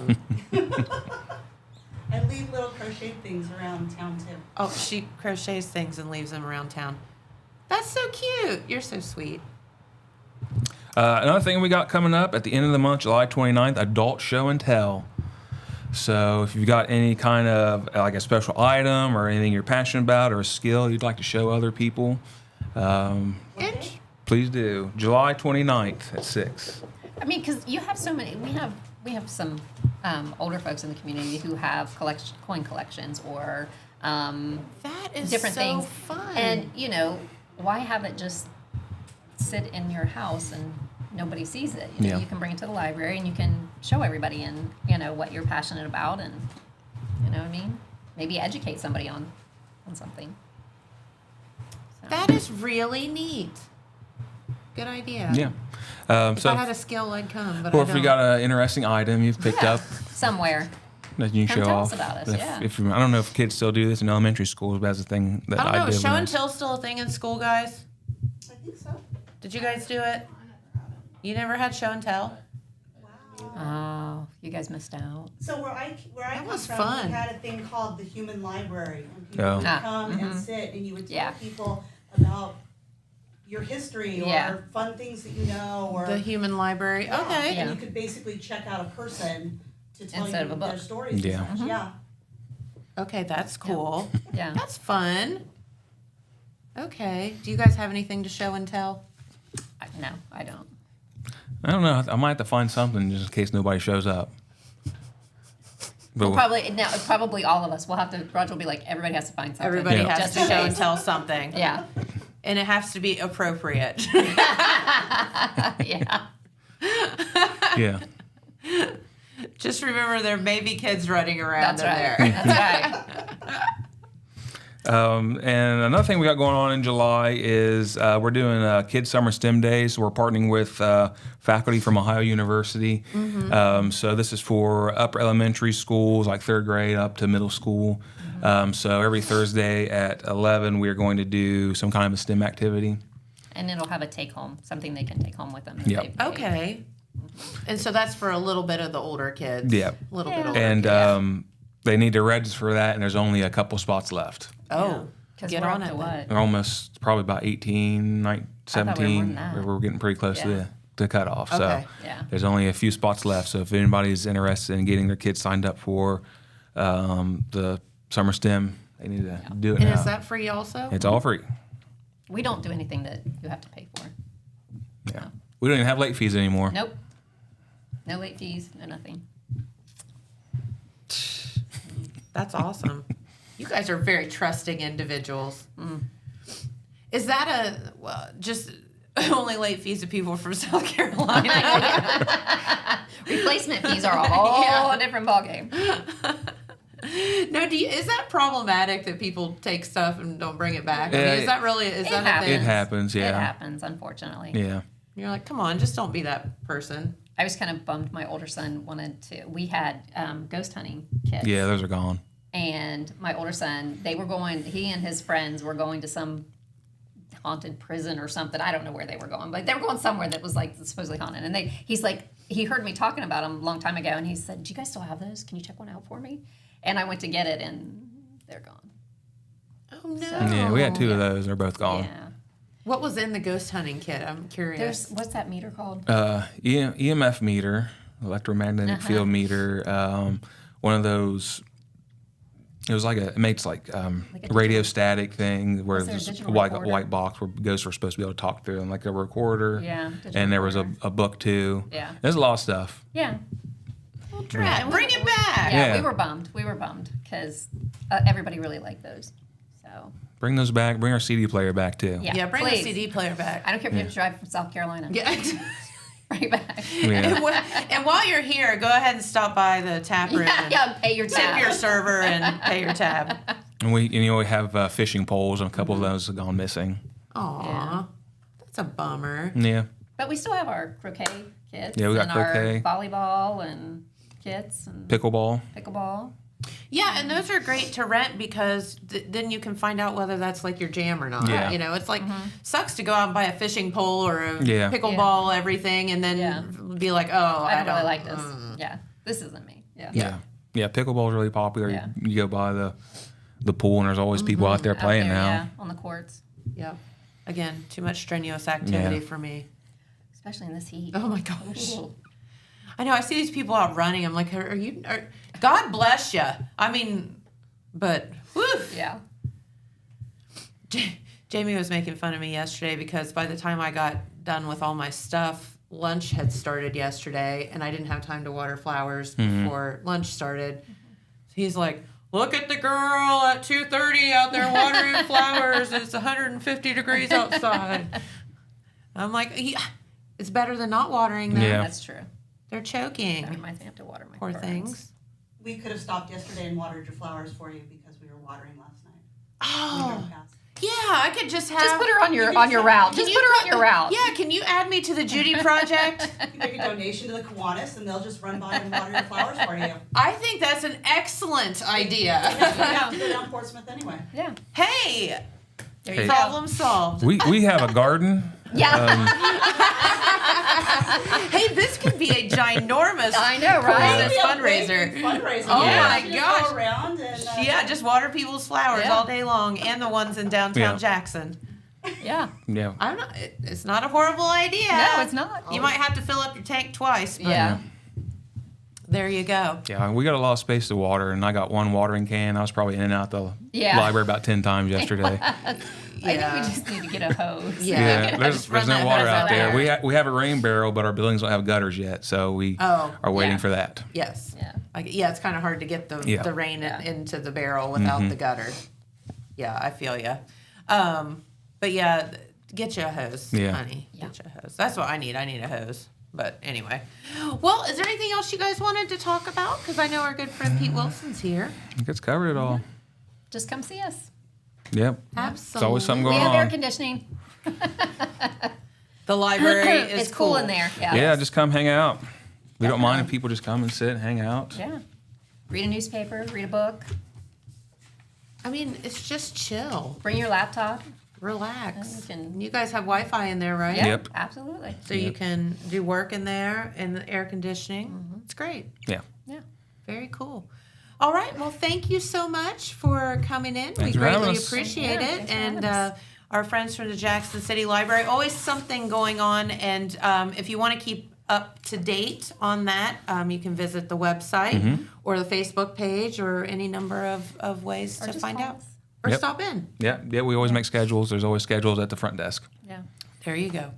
I leave little crocheted things around town too. Oh, she crochets things and leaves them around town. That's so cute. You're so sweet. Another thing we got coming up at the end of the month, July 29th, adult show and tell. So if you've got any kind of like a special item or anything you're passionate about or a skill you'd like to show other people, please do. July 29th at 6. I mean, because you have so many. We have some older folks in the community who have coin collections or That is different so things. fun. And why have it just sit in your house and nobody sees it? Yeah. You can bring it to the library and you can show everybody and what you're passionate about, and you know what I mean. Maybe educate somebody on something. So. That is really neat. Good idea. Yeah. If I had a skill, I'd come, but or I if don't. you got an interesting item you've picked up somewhere. that you can Come show tell off. us about us, If I don't know if kids still do this in elementary schools, but that's a thing that I don't know. did. Is show when I and was- tell still a thing in school, guys? I think so. Did you guys do it? You never had show and tell? Oh, you guys missed out. So where I That come was from, fun. we had a thing called the Human Library, and people Oh. would Ah, come and sit, and you would tell Yeah. people about your history or Yeah. fun things that you know, or The human library. Yeah, Okay. and you could basically check out a person to tell Instead you of a their book. stories. Yeah. And such. Yeah. Okay, that's cool. Yeah. That's fun. Okay. Do you guys have anything to show and tell? No, I don't. I don't know. I might have to find something just in case nobody shows up. But Probably all of us. We'll have to. Roger will be like, everybody has to find something. Everybody Yeah. has Just to in show and case. tell something. Yeah. And it has to be appropriate. Yeah. yeah. Just remember there may be kids running around That's in right. there. That's right. And another thing we got going on in July is we're doing Kids Summer STEM Days. We're partnering with faculty from Ohio University. So this is for upper elementary schools, like third grade up to middle school. So every Thursday at 11, we are going to do some kind of a STEM activity. And it'll have a take home, something they can take home with them. if Yep. they pay. Okay. And so that's for a little bit of the older kids. Yeah. A little bit Yeah. older And kids. they need to register for that, and there's only a couple spots left. Oh, Because get we're on up it. to then. what? They're almost probably about 18, thought we were more 17. than that. We're getting pretty close Yeah. to the cutoff. Okay. So Yeah. there's only a few spots left. So if anybody's interested in getting their kids signed up for the summer STEM, they need to do it And now. is that free also? It's all free. We don't do anything that you have to pay for. Yeah. We don't even have late fees anymore. Nope. No late fees, no nothing. That's awesome. You guys are very trusting individuals. Is that just only late fees to people from South Carolina? Replacement fees are a whole different ballgame. No, is that problematic that people take stuff and don't bring it back? I mean, Yeah, is that really, is that a happens. thing? It happens, yeah. It happens, unfortunately. Yeah. You're like, come on, just don't be that person. I was kind of bummed my older son we had ghost hunting kits. Yeah, those are gone. And my older son, he and his friends were going to some haunted prison or something. I don't know where they were going, but they were going somewhere that was like supposedly haunted. And he's like, he heard me talking about them a long time ago, and he said, "Do you guys still have those? Can you check one out for me?" And I went to get it, and they're gone. Oh, no. Yeah, we had 2 of those. They're both gone. Yeah. What was in the ghost hunting kit? I'm curious. What's that meter called? EMF meter, electromagnetic field meter. One of those. It was it makes a radio static thing where Was there a there's a digital white recorder? box where ghosts are supposed to be able to talk through, and like a recorder. Yeah, digital And there was recorder. a book too. Yeah. There's a lot of stuff. Yeah. Drat, bring it back. Yeah, Yeah. we were bummed because everybody really liked those. So Bring those back. Bring our CD player back too. yeah, Bring please. the CD player back. I don't care if you have to drive from South Carolina. Yeah. Bring it back. Yeah. And while you're here, go ahead and stop by the tap room and Yeah, pay your tip tab. your server and pay your tab. And we have fishing poles, and a couple of those have gone missing. Aw, Yeah. that's a bummer. Yeah. But we still have our croquet kits. Yeah, we got and croquet. our volleyball and kits and Pickleball. pickleball. Yeah, and those are great to rent because then you can find out whether that's like your jam or not. Yeah. You know, it's like sucks to go out and buy a fishing pole or a Yeah. pickleball, everything, and then Yeah. be like, oh, I don't really like this. Yeah, this isn't me. Yeah. Yeah. Yeah, pickleball's really popular. Yeah. You go by the pool, and there's always people out there Out playing there, now. Yeah, on the courts, Yep. Again, too much strenuous activity Yeah. for me. especially in this heat. Oh my gosh. Ooh. I know. I see these people out running. I'm like, God bless you. I mean, but whew. Yeah. Jamie was making fun of me yesterday because by the time I got done with all my stuff, lunch had started yesterday, and I didn't have time to water flowers before lunch started. So he's like, "Look at the girl at 2:30 out there watering flowers. It's 150 degrees outside." I'm like, it's better than not watering them. Yeah. That's true. They're choking. That reminds me I have to water my Poor ferns. things. We could have stopped yesterday and watered your flowers for you because we were watering last night. We Oh, drove past. yeah, I could just have. Just put her on your route. Can Just you put her on your route. Yeah, can you add me to the Judy Project? You make a donation to the Kiwanis and they'll just run by and water your flowers for you. I think that's an excellent idea. We have to go down Portsmouth anyway. Yeah. Hey, There Hey. you go. problem solved. We have a garden. Yeah. Hey, this could be a ginormous I know, right? Christmas fundraiser. Fundraiser. Oh Yeah. my You just gosh. Go around and Yeah, just water people's flowers Yeah. all day long, and the ones in downtown Yeah. Jackson. Yeah. Yeah. I'm not. It's not a horrible idea. No, it's not. You might have to fill up your tank twice, but Yeah. there you go. Yeah, we got a lot of space to water, and I got one watering can. I was probably in and out the Yeah. library about 10 times yesterday. I think we just need to get a hose. Yeah. There's Just run no that water hose out out there. there. We have a rain barrel, but our buildings don't have gutters yet, so we Oh, are waiting yeah. for that. Yes. Yeah. Yeah, it's kind of hard to get the Yeah. rain Yeah. into the barrel without the gutter. Yeah, I feel you. But yeah, get you a hose, Yeah. honey. Yeah. Get you a hose. That's what I need. I need a hose. But anyway. Well, is there anything else you guys wanted to talk about? Because I know our good friend Pete Wilson's here. I think it's covered it all. Just come see us. Yep. Absolutely. It's always something We going have air on. conditioning. The library is It's cool in there. Yeah. Yeah, just come hang out. We don't mind if Definitely. people just come and sit and hang out. Yeah. Read a newspaper, read a book, I mean, it's just chill. bring your laptop. Relax. You can- You guys have Wi-Fi in there, right? Yeah, Yep. absolutely. So you can do work in there and the air conditioning. It's great. Yeah. Yeah. Very cool. All right. Well, thank you so much for coming in. Thanks we for having greatly us. appreciate Yeah, it. thanks for And having us. our friends from the Jackson City Library, always something going on. And if you want to keep up to date on that, you can visit the website or the Facebook page or any number of ways Or to just find call out. us. Or Yep. stop in. Yeah. We always make schedules. There's always schedules at the front desk. Yeah. There you go.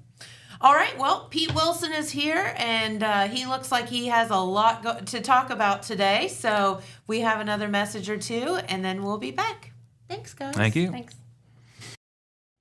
All right, well, Pete Wilson is here, and he looks like he has a lot to talk about today. So we have another message or two, and then we'll be back. Thanks, guys. Thank you. Thanks.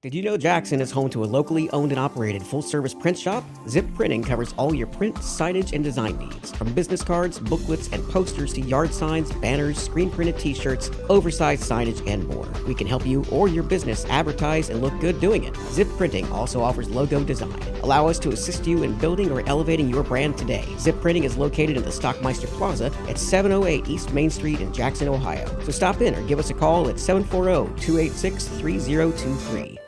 Did you know Jackson is home to a locally owned and operated full-service print shop? Zip Printing covers all your print, signage, and design needs. From business cards, booklets, and posters to yard signs, banners, screen-printed t-shirts, oversized signage, and more. We can help you or your business advertise and look good doing it. Zip Printing also offers logo design. Allow us to assist you in building or elevating your brand today. Zip Printing is located in the Stockmeister Plaza at 708 East Main Street in Jackson, Ohio. So stop in or give us a call at 740-286-3023.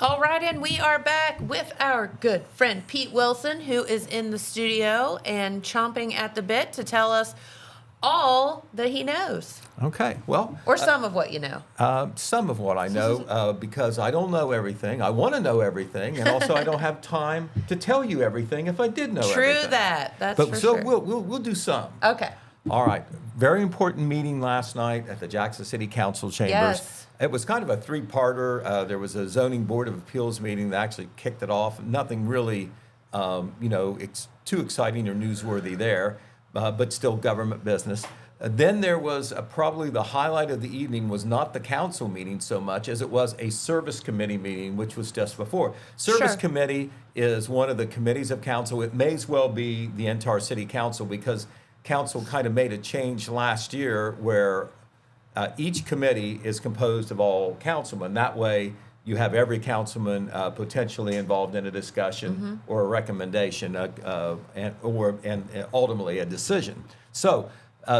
All right, and we are back with our good friend Pete Wilson, who is in the studio and chomping at the bit to tell us all that he knows, Okay, well, or some of what you know. some of what I know, because I don't know everything. I want to know everything, and also I don't have time to tell you everything if I did know True everything. that. That's But for so sure. we'll do some. Okay. All right. Very important meeting last night at the Jackson City Council chambers. Yes. It was kind of a three-parter. There was a zoning board of appeals meeting that actually kicked it off. Nothing really, it's too exciting or newsworthy there, but still government business. Then there was probably the highlight of the evening was not the council meeting so much as it was a service committee meeting, which was just before. Service Sure. committee is one of the committees of council. It may as well be the entire city council because council kind of made a change last year where each committee is composed of all councilmen. That way, you have every councilman potentially involved in a discussion or a recommendation, and ultimately a decision. So,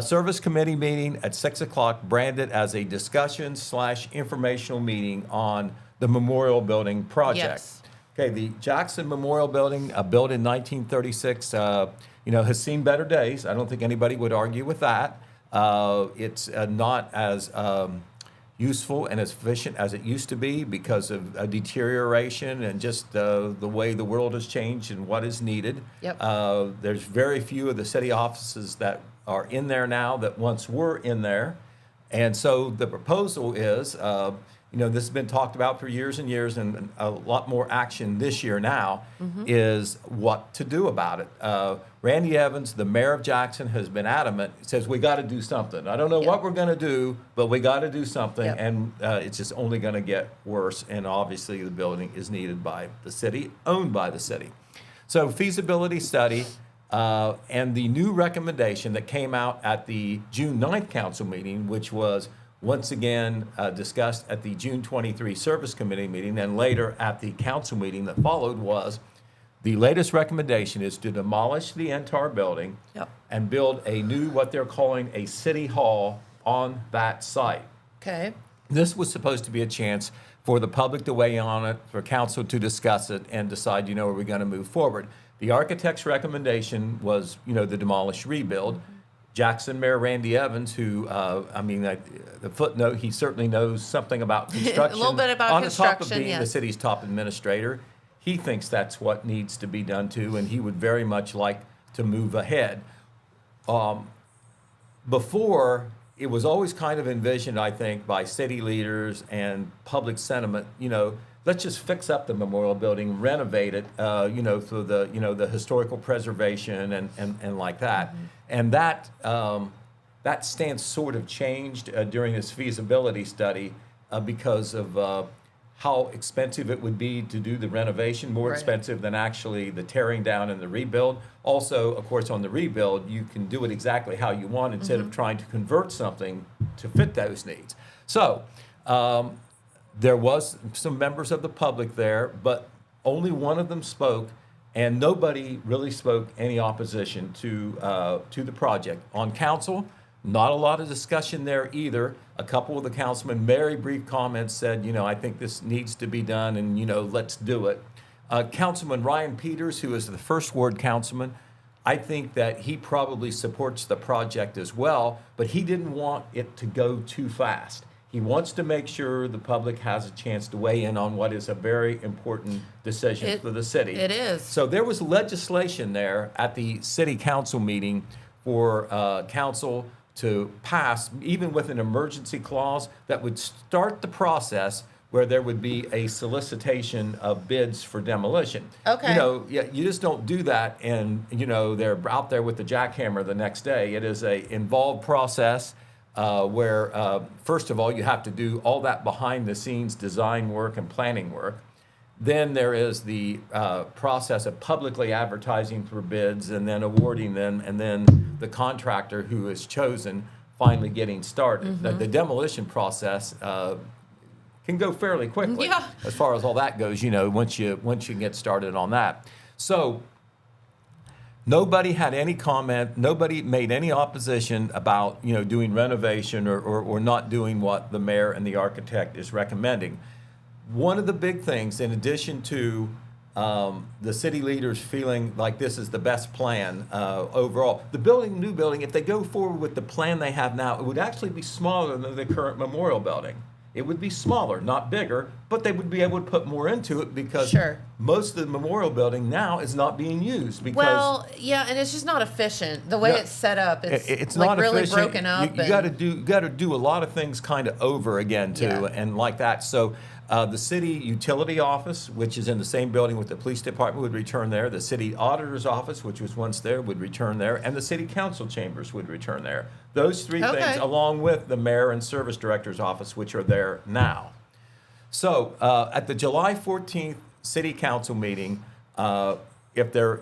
service committee meeting at 6 o'clock, branded as a discussion/informational meeting on the Memorial Building project. Yes. Okay, the Jackson Memorial Building, built in 1936, has seen better days. I don't think anybody would argue with that. It's not as useful and as efficient as it used to be because of deterioration and just the way the world has changed and what is needed. Yep. There's very few of the city offices that are in there now that once were in there. And so the proposal is, this has been talked about for years and years, and a lot more action this year now, is what to do about it. Randy Evans, the mayor of Jackson, has been adamant. He says, we got to do something. I don't know what we're going to do, but we got to do something, and it's just only going to get worse. And obviously, the building is needed by the city, owned by the city. So feasibility study. And the new recommendation that came out at the June 9th council meeting, which was once again discussed at the June 23 service committee meeting and later at the council meeting that followed, was the latest recommendation is to demolish the entire building and build a new, what they're calling a city hall on that site. Okay. This was supposed to be a chance for the public to weigh in on it, for council to discuss it and decide, are we going to move forward? The architect's recommendation was, the demolish rebuild. Jackson Mayor Randy Evans, who, the footnote, he certainly knows something about construction. A little bit about on construction, top of being yes. the city's top administrator. He thinks that's what needs to be done too, and he would very much like to move ahead. Before, it was always kind of envisioned, I think, by city leaders and public sentiment, let's just fix up the memorial building, renovate it, for the historical preservation and like that. And that stance sort of changed during this feasibility study because of how expensive it would be to do the renovation, more expensive than actually the tearing down and the rebuild. Also, of course, on the rebuild, you can do it exactly how you want instead of trying to convert something to fit those needs. So, there was some members of the public there, but only one of them spoke, and nobody really spoke any opposition to the project. On council, not a lot of discussion there either. A couple of the councilmen, very brief comments, said, I think this needs to be done, and, let's do it. Councilman Ryan Peters, who is the first ward councilman, I think that he probably supports the project as well, but he didn't want it to go too fast. He wants to make sure the public has a chance to weigh in on what is a very important decision for the city. It is. So there was legislation there at the city council meeting for council to pass, even with an emergency clause that would start the process where there would be a solicitation of bids for demolition. Okay. You know, you just don't do that and, you know, they're out there with the jackhammer the next day. It is a involved process where, first of all, you have to do all that behind the scenes design work and planning work. Then there is the process of publicly advertising for bids and then awarding them, and then the contractor who is chosen finally getting started. The demolition process can go fairly quickly as far as all that goes, you know, once you get started on that. So nobody had any comment, nobody made any opposition about, you know, doing renovation or not doing what the mayor and the architect is recommending. One of the big things, in addition to the city leaders feeling like this is the best plan overall, the new building, if they go forward with the plan they have now, it would actually be smaller than the current memorial building. It would be smaller, not bigger, but they would be able to put more into it because most of the memorial building now is not being used. Because well, yeah, and it's just not efficient. The way it's set up, it's like not really efficient. broken up. You got to do a lot of things kind of over again too, and like that. So the city utility office, which is in the same building with the police department, would return there. The city auditor's office, which was once there, would return there, and the city council chambers would return there. Those three things, along with the mayor and service director's office, which are there now. So at the July 14th city council meeting, if there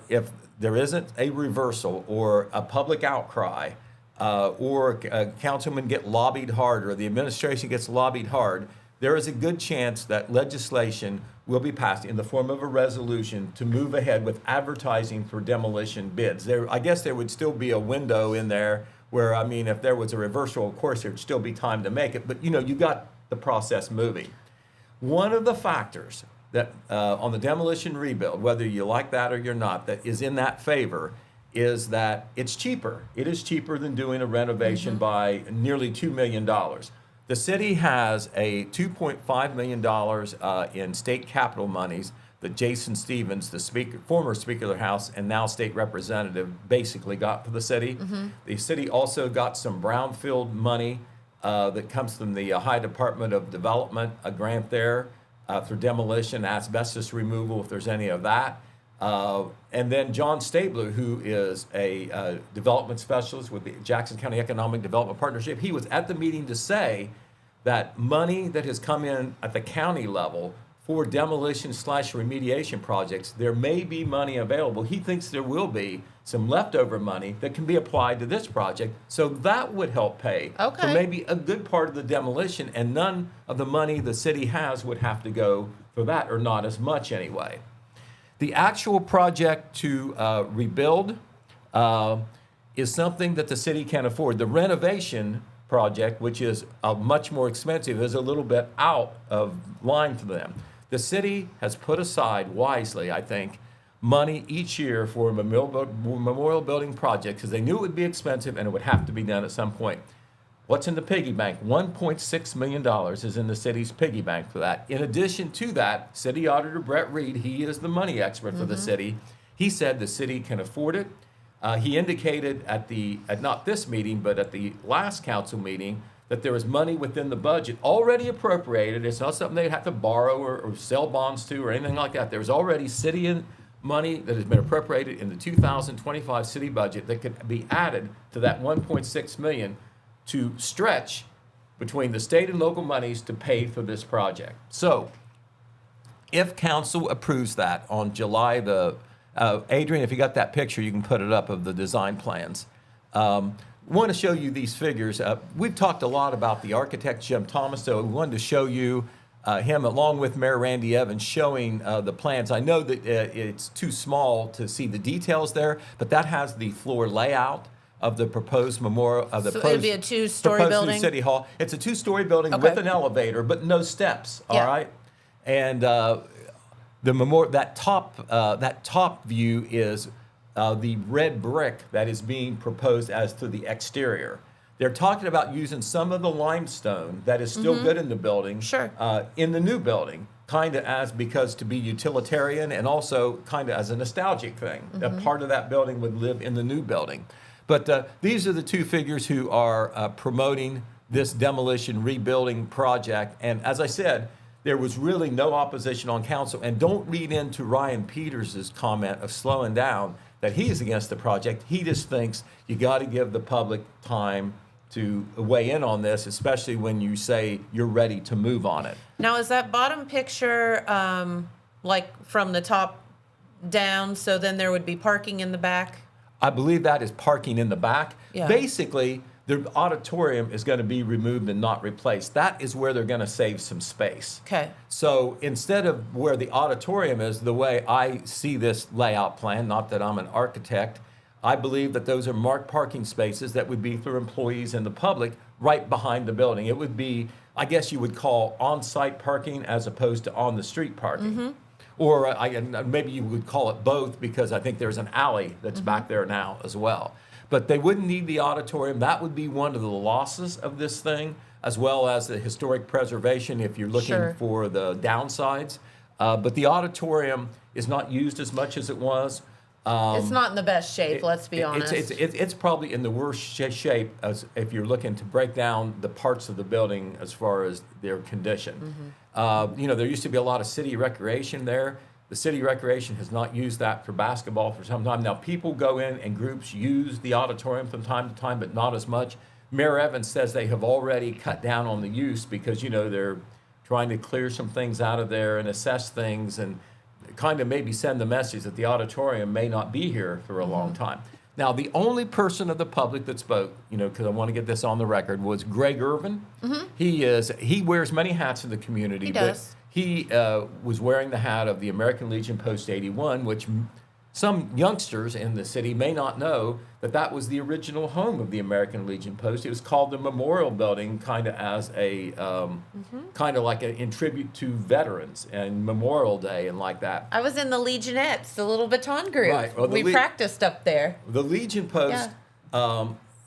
isn't a reversal or a public outcry, or a councilman get lobbied hard or the administration gets lobbied hard, there is a good chance that legislation will be passed in the form of a resolution to move ahead with advertising for demolition bids. I guess there would still be a window in there where, I mean, if there was a reversal, of course, there'd still be time to make it, but you know, you got the process moving. One of the factors that on the demolition rebuild, whether you like that or you're not, that is in that favor is that it's cheaper. It is cheaper than doing a renovation by nearly $2 million. The city has a $2.5 million in state capital monies that Jason Stevens, the former Speaker of the House and now state representative, basically got for the city. The city also got some brownfield money that comes from the Ohio Department of Development, a grant there for demolition, asbestos removal, if there's any of that. And then John Stabler, who is a development specialist with the Jackson County Economic Development Partnership, he was at the meeting to say that money that has come in at the county level for demolition/remediation projects, there may be money available. He thinks there will be some leftover money that can be applied to this project, so that would help pay for maybe a good part of the demolition, and none of the money the city has would have to go for that, or not as much anyway. The actual project to rebuild is something that the city can afford. The renovation project, which is much more expensive, is a little bit out of line for them. The city has put aside wisely, I think, money each year for a memorial building project because they knew it would be expensive and it would have to be done at some point. What's in the piggy bank? $1.6 million is in the city's piggy bank for that. In addition to that, City Auditor Brett Reed, he is the money expert for the city. He said the city can afford it. He indicated at not this meeting, but at the last council meeting, that there is money within the budget already appropriated. It's not something they'd have to borrow or sell bonds to or anything like that. There's already city money that has been appropriated in the 2025 city budget that could be added to that $1.6 million to stretch between the state and local monies to pay for this project. So if council approves that on July Adrian, if you got that picture, you can put it up of the design plans. Want to show you these figures. We've talked a lot about the architect, Jim Thomas, so we wanted to show you him along with Mayor Randy Evans showing the plans. I know that it's too small to see the details there, but that has the floor layout of the proposed memorial of the so it'd be a two-story building? City Hall. It's a two-story building with an elevator, but no steps. All right, and that top view is the red brick that is being proposed as to the exterior. They're talking about using some of the limestone that is still good in the building, in the new building, kind of because to be utilitarian and also kind of as a nostalgic thing. That part of that building would live in the new building. But these are the two figures who are promoting this demolition rebuilding project. And as I said, there was really no opposition on council. And don't read into Ryan Peters' comment of slowing down that he is against the project. He just thinks you got to give the public time to weigh in on this, especially when you say you're ready to move on it. Now, is that bottom picture like from the top down, so then there would be parking in the back? I believe that is parking in the back. Yeah. Basically, the auditorium is going to be removed and not replaced. That is where they're going to save some space. Okay. So instead of where the auditorium is, the way I see this layout plan, not that I'm an architect, I believe that those are marked parking spaces that would be for employees and the public right behind the building. It would be, I guess you would call on-site parking as opposed to on-the-street parking. Or maybe you would call it both, because I think there's an alley that's back there now as well. But they wouldn't need the auditorium. That would be one of the losses of this thing, as well as the historic preservation if you're looking for the downsides. But the auditorium is not used as much as it was. It's not in the best shape, let's be honest. It's probably in the worst shape as if you're looking to break down the parts of the building as far as their condition. There used to be a lot of city recreation there. The city recreation has not used that for basketball for some time. Now, people go in and groups use the auditorium from time to time, but not as much. Mayor Evans says they have already cut down on the use because, they're trying to clear some things out of there and assess things and kind of maybe send the message that the auditorium may not be here for a long time. Now, the only person of the public that spoke, because I want to get this on the record, was Greg Irvin. He wears many hats in the community. He does. He was wearing the hat of the American Legion Post 81, which some youngsters in the city may not know that was the original home of the American Legion Post. It was called the Memorial Building, kind of as a kind of like in tribute to veterans and Memorial Day and like that. I was in the Legionettes, the little baton group. Right. Well, we practiced up there. The Legion Post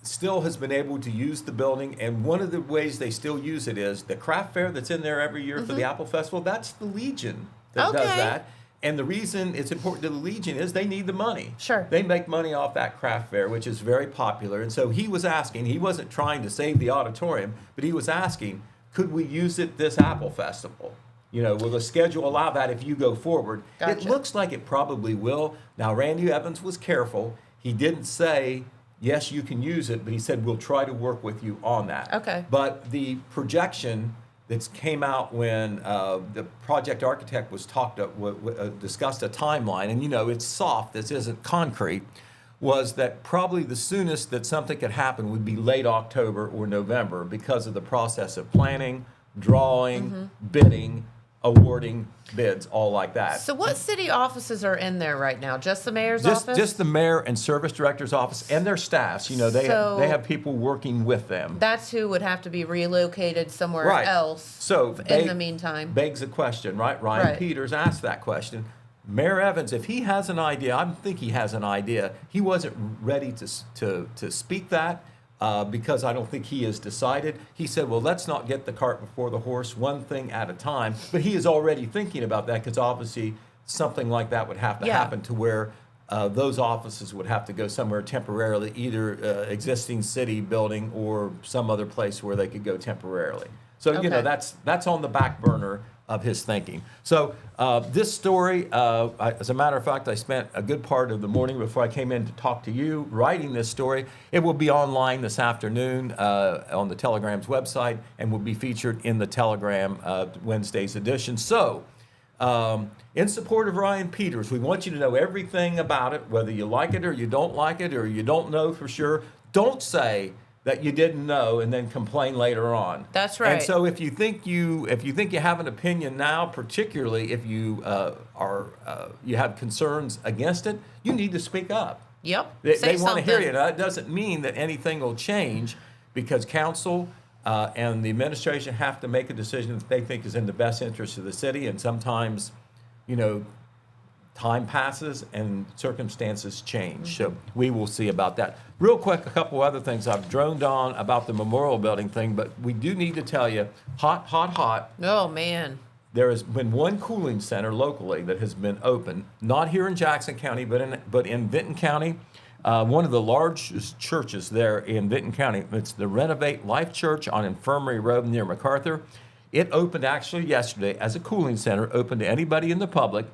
still has been able to use the building, and one of the ways they still use it is the craft fair that's in there every year for the Apple Festival. That's the Legion that does that. And the reason it's important to the Legion is they need the money. Sure. They make money off that craft fair, which is very popular. And so he was asking, he wasn't trying to save the auditorium, but he was asking, could we use it this Apple Festival? Will the schedule allow that if you go forward? Gotcha. It looks like it probably will. Now, Randy Evans was careful. He didn't say, yes, you can use it, but he said, we'll try to work with you on that. Okay. But the projection that came out when the project architect was discussed a timeline, and it's soft, this isn't concrete, was that probably the soonest that something could happen would be late October or November because of the process of planning, drawing, bidding, awarding bids, all like that. So what city offices are in there right now? Just the mayor's office? Just the mayor and service director's office and their staffs. They have people working with them. That's who would have to be relocated somewhere else So in the meantime. Begs a question, right? Ryan Peters asked that question. Mayor Evans, if he has an idea, I think he has an idea. He wasn't ready to speak that. Because I don't think he has decided. He said, well, let's not get the cart before the horse, one thing at a time. But he is already thinking about that because obviously something like that would have to happen to where those offices would have to go somewhere temporarily, either existing city building or some other place where they could go temporarily. So, that's on the back burner of his thinking. So this story, as a matter of fact, I spent a good part of the morning before I came in to talk to you writing this story. It will be online this afternoon on the Telegram's website and will be featured in the Telegram Wednesday's edition. So in support of Ryan Peters, we want you to know everything about it, whether you like it or you don't like it or you don't know for sure. Don't say that you didn't know and then complain later on. That's right. And so if you think you have an opinion now, particularly if you you have concerns against it, you need to speak up. Yep. They want to hear you. Now, that doesn't mean that anything will change because council and the administration have to make a decision that they think is in the best interest of the city, and sometimes, time passes and circumstances change. So we will see about that. Real quick, a couple other things. I've droned on about the memorial building thing, but we do need to tell you, hot. Oh, man. There has been one cooling center locally that has been open, not here in Jackson County, but in Vinton County. one of the largest churches there in Vinton County. It's the Renovate Life Church on Infirmary Road near MacArthur. It opened actually yesterday as a cooling center, open to anybody in the public.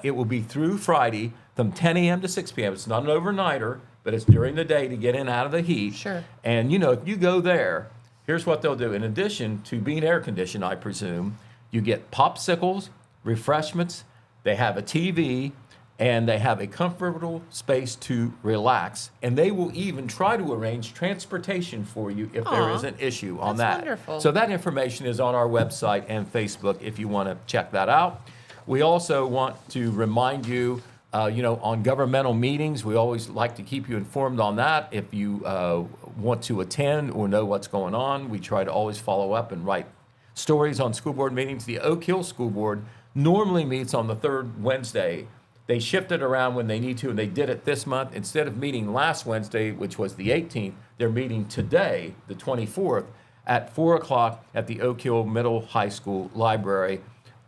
It will be through Friday from 10 a.m. to 6 p.m. It's not an overnighter, but it's during the day to get in out of the heat. Sure. And, you know, if you go there, here's what they'll do. In addition to being air conditioned, I presume, you get popsicles, refreshments, they have a TV, and they have a comfortable space to relax. And they will even try to arrange transportation for you if there is an issue on That's that. wonderful. So that information is on our website and Facebook if you want to check that out. We also want to remind you, on governmental meetings, we always like to keep you informed on that. If you want to attend or know what's going on, we try to always follow up and write stories on school board meetings. The Oak Hill School Board normally meets on the third Wednesday. They shift it around when they need to, and they did it this month. Instead of meeting last Wednesday, which was the 18th, they're meeting today, the 24th, at 4 o'clock at the Oak Hill Middle High School Library.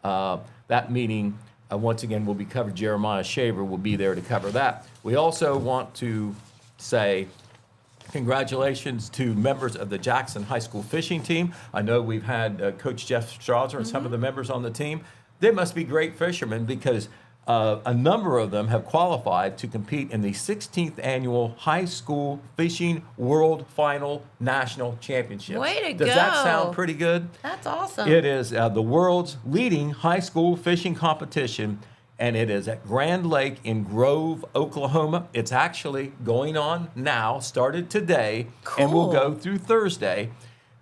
That meeting, once again, will be covered. Jeremiah Shaver will be there to cover that. We also want to say congratulations to members of the Jackson High School fishing team. I know we've had Coach Jeff Strauser and some of the members on the team. They must be great fishermen because a number of them have qualified to compete in the 16th Annual High School Fishing World Final National Championships. Way to Does go. that sound pretty good? That's awesome. It is the world's leading high school fishing competition, and it is at Grand Lake in Grove, Oklahoma. It's actually going on now, started today, and will go through Thursday.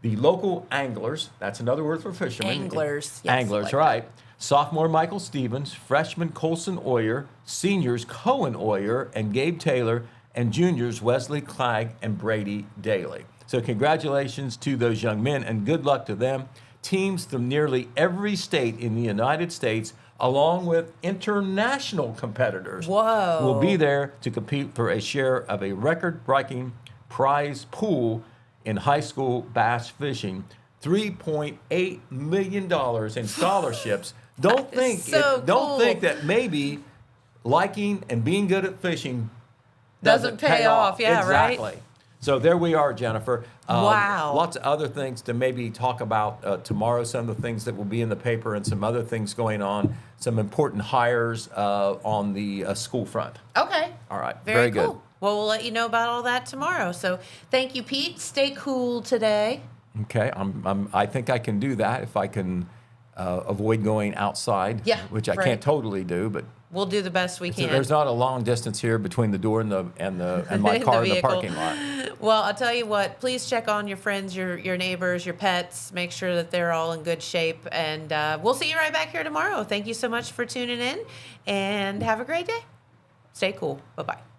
The local anglers, that's another word for fishermen. Anglers, yes, Anglers, like right. Sophomore Michael Stevens, freshman Colson Oyer, seniors Cohen Oyer and Gabe Taylor, and juniors Wesley Clegg and Brady Daly. So congratulations to those young men and good luck to them. Teams from nearly every state in the United States, along with international competitors, will be there to compete for a share of a record-breaking prize pool in high school bass fishing. $3.8 million in scholarships. Don't think that maybe liking and being good at fishing doesn't pay off. Yeah, exactly. right? So there we are, Jennifer. Wow. Lots of other things to maybe talk about tomorrow, some of the things that will be in the paper and some other things going on, some important hires on the school front. Okay. All right. Very good. cool. Well, we'll let you know about all that tomorrow. So thank you, Pete. Stay cool today. Okay, I think I can do that if I can avoid going outside, which I can't totally do, but we'll do the best we can. there's not a long distance here between the door and my car in the parking lot. Well, I'll tell you what, please check on your friends, your neighbors, your pets, make sure that they're all in good shape, and we'll see you right back here tomorrow. Thank you so much for tuning in, and have a great day. Stay cool. Bye-bye.